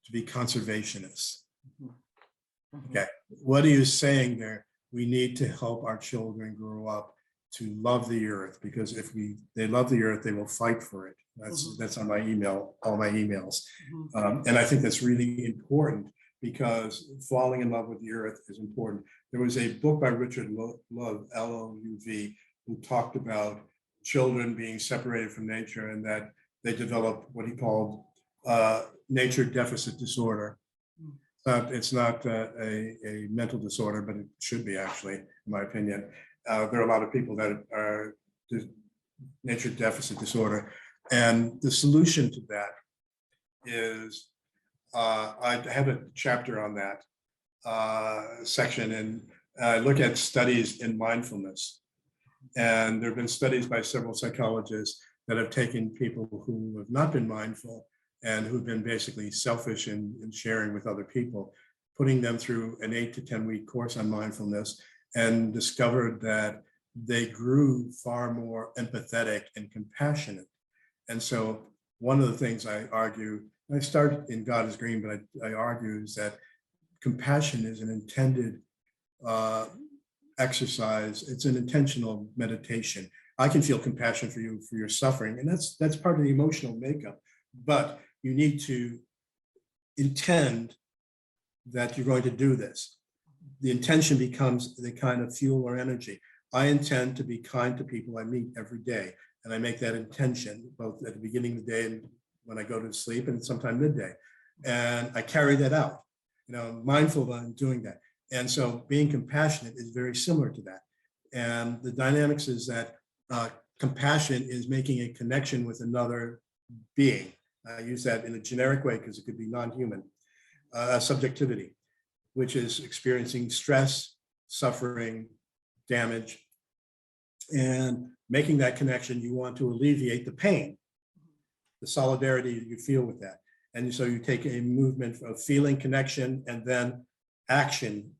to be conservationists. Okay, what are you saying there? We need to help our children grow up to love the earth, because if they love the earth, they will fight for it. That's on my email, all my emails. And I think that's really important because falling in love with the earth is important. There was a book by Richard Love, L-O-U-V, who talked about children being separated from nature and that they develop what he called nature deficit disorder. It's not a mental disorder, but it should be actually, in my opinion. There are a lot of people that are nature deficit disorder. And the solution to that is, I have a chapter on that section, and I look at studies in mindfulness. And there have been studies by several psychologists that have taken people who have not been mindful and who've been basically selfish in sharing with other people, putting them through an 8 to 10 week course on mindfulness, and discovered that they grew far more empathetic and compassionate. And so one of the things I argue, I start in God is Green, but I argue is that compassion is an intended exercise. It's an intentional meditation. I can feel compassion for you for your suffering, and that's part of the emotional makeup. But you need to intend that you're going to do this. The intention becomes the kind of fuel or energy. I intend to be kind to people I meet every day. And I make that intention both at the beginning of the day and when I go to sleep and sometime midday. And I carry that out, mindful that I'm doing that. And so being compassionate is very similar to that. And the dynamics is that compassion is making a connection with another being. I use that in a generic way because it could be non-human. Subjectivity, which is experiencing stress, suffering, damage, and making that connection. You want to alleviate the pain, the solidarity you feel with that. And so you take a movement of feeling connection and then action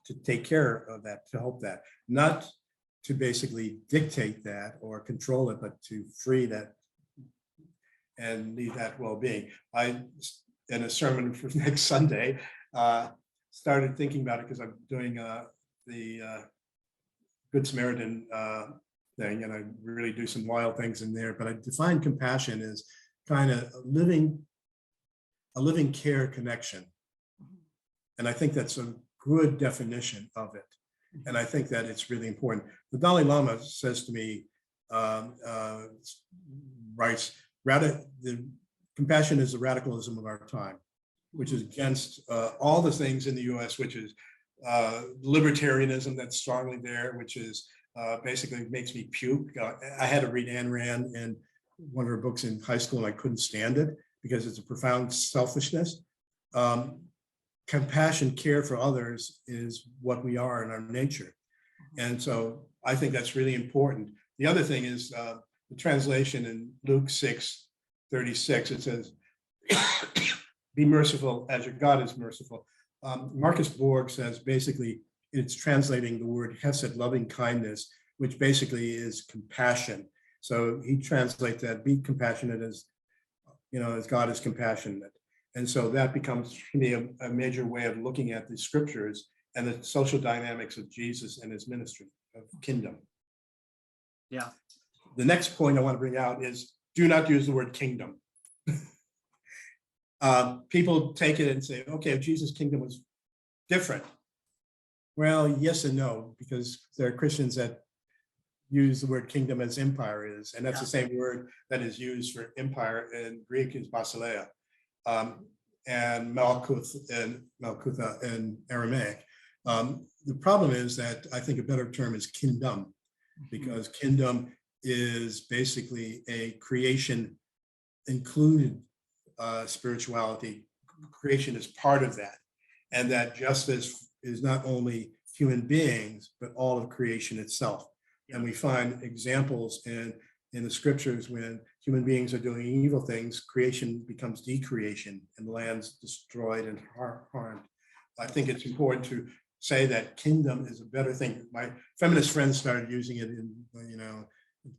to take care of that, to help that, not to basically dictate that or control it, but to free that and leave that well-being. I, in a sermon for next Sunday, started thinking about it because I'm doing the Good Samaritan thing, and I really do some wild things in there. But I define compassion as kind of a living care connection, and I think that's a good definition of it. And I think that it's really important. The Dalai Lama says to me, writes, the compassion is the radicalism of our time, which is against all the things in the US, which is libertarianism that's strongly there, which is basically makes me puke. I had to read Ayn Rand in one of her books in high school, and I couldn't stand it because it's a profound selfishness. Compassion, care for others is what we are in our nature. And so I think that's really important. The other thing is the translation in Luke 6:36, it says, be merciful as your God is merciful. Marcus Borg says basically, it's translating the word hesed, loving kindness, which basically is compassion. So he translates that, be compassionate as, as God is compassionate. And so that becomes to me a major way of looking at the scriptures and the social dynamics of Jesus and his ministry of kingdom. Yeah. The next point I want to bring out is do not use the word kingdom. People take it and say, okay, Jesus' kingdom was different. Well, yes and no, because there are Christians that use the word kingdom as empire is, and that's the same word that is used for empire in Greek is basileia, and Malkutha in Aramaic. The problem is that I think a better term is kingdom, because kingdom is basically a creation included spirituality. Creation is part of that, and that justice is not only human beings, but all of creation itself. And we find examples in the scriptures when human beings are doing evil things, creation becomes decreation and the land's destroyed and harmed. I think it's important to say that kingdom is a better thing. My feminist friends started using it in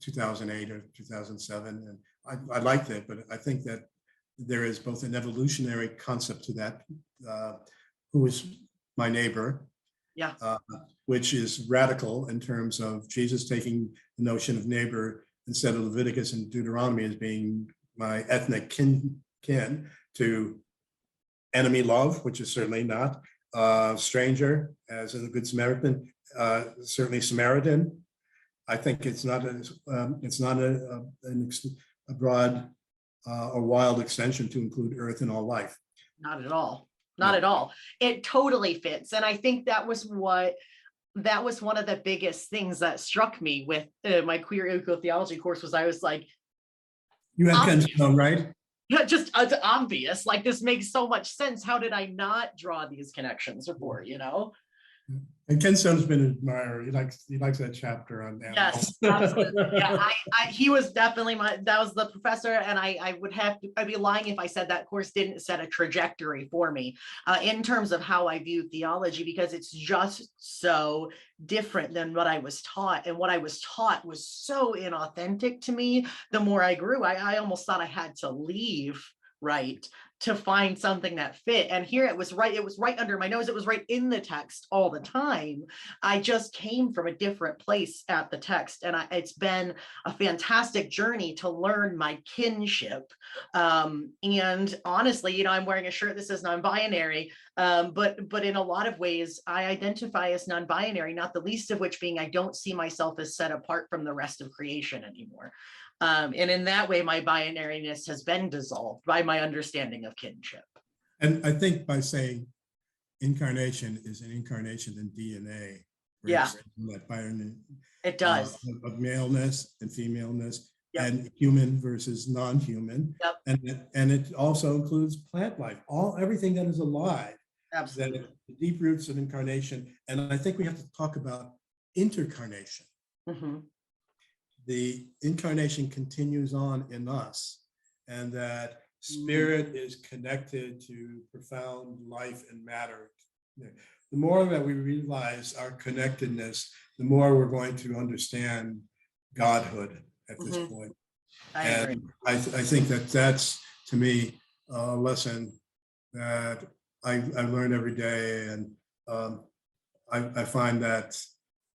2008 or 2007, and I liked it, but I think that there is both an evolutionary concept to that, who is my neighbor, which is radical in terms of Jesus taking the notion of neighbor instead of Leviticus and Deuteronomy as being my ethnic kin to enemy love, which is certainly not, stranger as in the Good Samaritan, certainly Samaritan. I think it's not a broad or wild extension to include earth and all life. Not at all. Not at all. It totally fits. And I think that was one of the biggest things that struck me with my queer eco-theology course was I was like, you had Ken Stone, right? Yeah, just obvious. Like, this makes so much sense. How did I not draw these connections before, And Ken Stone's been an admirer. He likes that chapter on animals. Yes, absolutely. Yeah, he was definitely that was the professor, and I'd be lying if I said that course didn't set a trajectory for me in terms of how I view theology, because it's just so different than what I was taught. And what I was taught was so inauthentic to me. The more I grew, I almost thought I had to leave, right, to find something that fit. And here it was right under my nose. It was right in the text all the time. I just came from a different place at the text. And it's been a fantastic journey to learn my kinship. And honestly, I'm wearing a shirt that says non-binary, but in a lot of ways, I identify as non-binary, not the least of which being I don't see myself as set apart from the rest of creation anymore. And in that way, my binariness has been dissolved by my understanding of kinship. And I think by saying incarnation is an incarnation in DNA. Yeah, that binary, it does. Of maleness and femaleness, and human versus non-human. And it also includes plant life, everything that is alive. Absolutely. That the deep roots of incarnation. And I think we have to talk about intercarnation. Mm-hmm. The incarnation continues on in us, and that spirit is connected to profound life and matter. The more that we realize our connectedness, the more we're going to understand Godhood at this point. I agree. I think that's, to me, a lesson that I learn every day, and I find that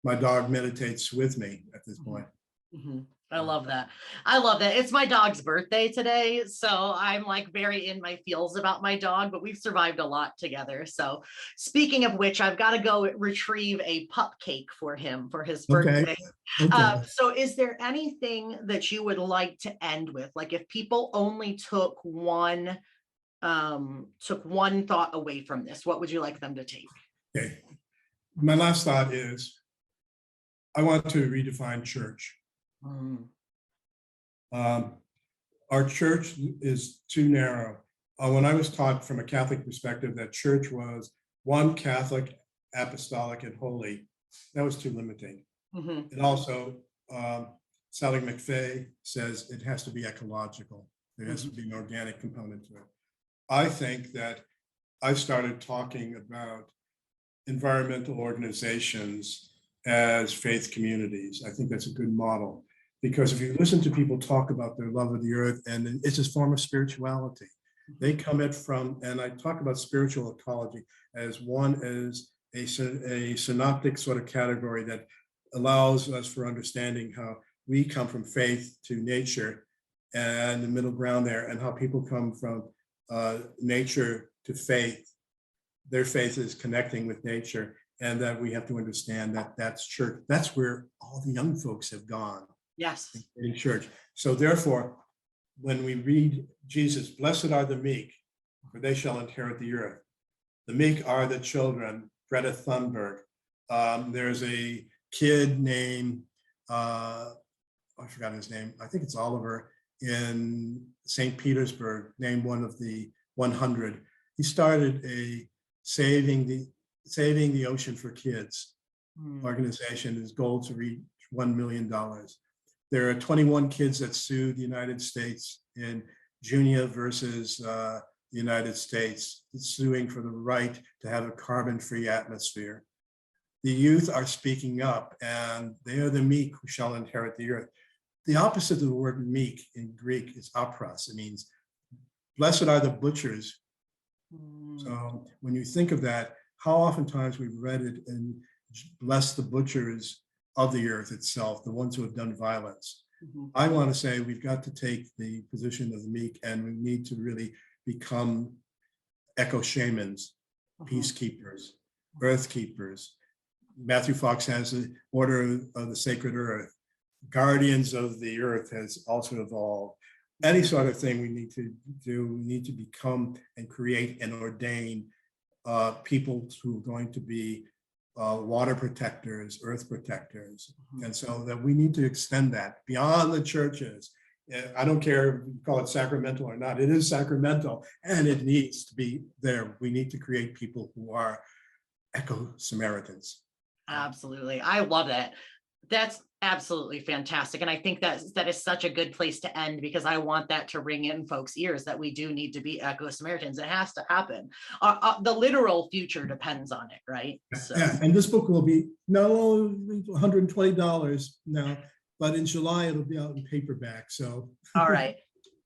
my dog meditates with me at this point. Mm-hmm. I love that. I love that. It's my dog's birthday today, so I'm like very in my feels about my dog, but we've survived a lot together. So speaking of which, I've got to go retrieve a pup cake for him for his birthday. Okay. So is there anything that you would like to end with? Like, if people only took one thought away from this, what would you like them to take? Okay. My last thought is, I want to redefine church. Our church is too narrow. When I was taught from a Catholic perspective that church was one Catholic, apostolic, and holy, that was too limiting. It also, Sally McFay says it has to be ecological. There has to be an organic component to it. I think that I started talking about environmental organizations as faith communities. I think that's a good model, because if you listen to people talk about their love of the earth, and it's a form of spirituality, they come at from, and I talk about spiritual ecology as a synoptic sort of category that allows us for understanding how we come from faith to nature and the middle ground there, and how people come from nature to faith. Their faith is connecting with nature, and that we have to understand that that's church. That's where all the young folks have gone. Yes. In church. So therefore, when we read Jesus, blessed are the meek, for they shall inherit the earth. The meek are the children. Greta Thunberg. There's a kid named, I forgot his name. I think it's Oliver in St. Petersburg, named one of the 100. He started a Saving the Ocean for Kids organization. His goal to reach $1 million. There are 21 kids that sued the United States in Junia versus the United States, suing for the right to have a carbon-free atmosphere. The youth are speaking up, and they are the meek who shall inherit the earth. The opposite of the word meek in Greek is apras. It means blessed are the butchers. So when you think of that, how oftentimes we've read it and bless the butchers of the earth itself, the ones who have done violence. I want to say we've got to take the position of the meek, and we need to really become eco-shamans, peacekeepers, earth keepers. Matthew Fox has the Order of the Sacred Earth. Guardians of the Earth has also evolved. Any sort of thing we need to do, we need to become and create and ordain people who are going to be water protectors, earth protectors. And so that we need to extend that beyond the churches. I don't care if you call it sacramental or not, it is sacramental, and it needs to be there. We need to create people who are eco-Samaritans. Absolutely. I love that. That's absolutely fantastic. And I think that is such a good place to end, because I want that to ring in folks' ears that we do need to be eco-Samaritans. It has to happen. The literal future depends on it, right? So. Yeah, and this book will be $120 now, but in July it'll be out in paperback. So all right.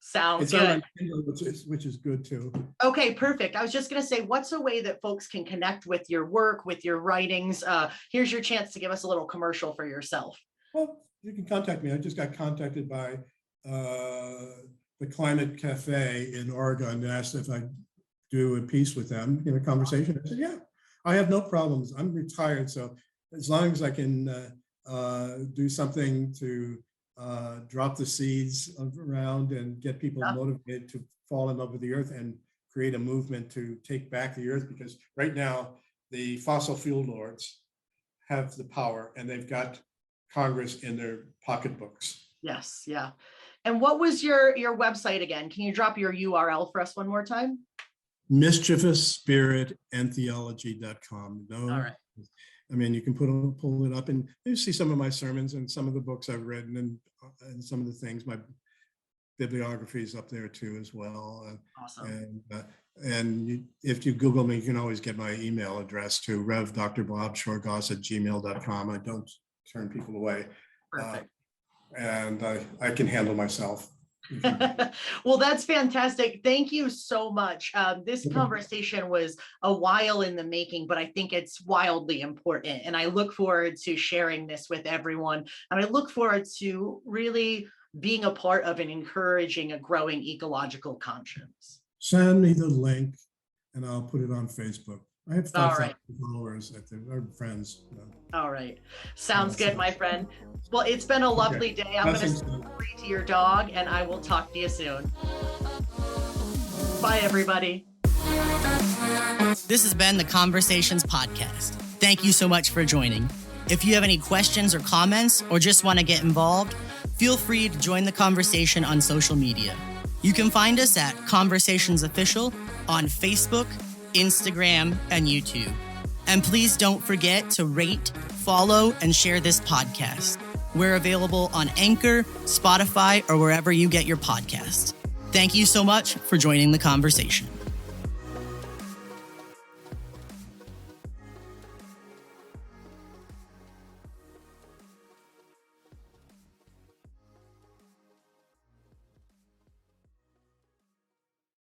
Sounds good. On Kindle, which is good too. Okay, perfect. I was just going to say, what's a way that folks can connect with your work, with your writings? Here's your chance to give us a little commercial for yourself. Well, you can contact me. I just got contacted by the Climate Cafe in Oregon and asked if I do a piece with them in a conversation. I said, yeah, I have no problems. I'm retired, so as long as I can do something to drop the seeds around and get people motivated to fall in love with the earth and create a movement to take back the earth, because right now the fossil fuel lords have the power and they've got Congress in their pocketbooks. Yes, yeah. And what was your website again? Can you drop your URL for us one more time? MischievousSpiritandtheology.com. No, all right. I mean, you can pull it up and you see some of my sermons and some of the books I've written and some of the things. My bibliography is up there too as well. Awesome. And if you Google me, you can always get my email address to Rev Bob Shore Goss @gmail.com. I don't turn people away. Perfect. And I can handle myself. Well, that's fantastic. Thank you so much. This conversation was a while in the making, but I think it's wildly important. And I look forward to sharing this with everyone. And I look forward to really being a part of and encouraging a growing ecological conscience. Send me the link and I'll put it on Facebook. I have 5,000 followers, our friends. All right. Sounds good, my friend. Well, it's been a lovely day. I'm going to say to your dog, and I will talk to you soon. Bye, everybody. This has been the Conversations Podcast. Thank you so much for joining. If you have any questions or comments, or just want to get involved, feel free to join the conversation on social media. You can find us at Conversations Official on Facebook, Instagram, and YouTube. And please don't forget to rate, follow, and share this podcast. We're available on Anchor, Spotify, or wherever you get your podcasts. Thank you so much for joining the conversation.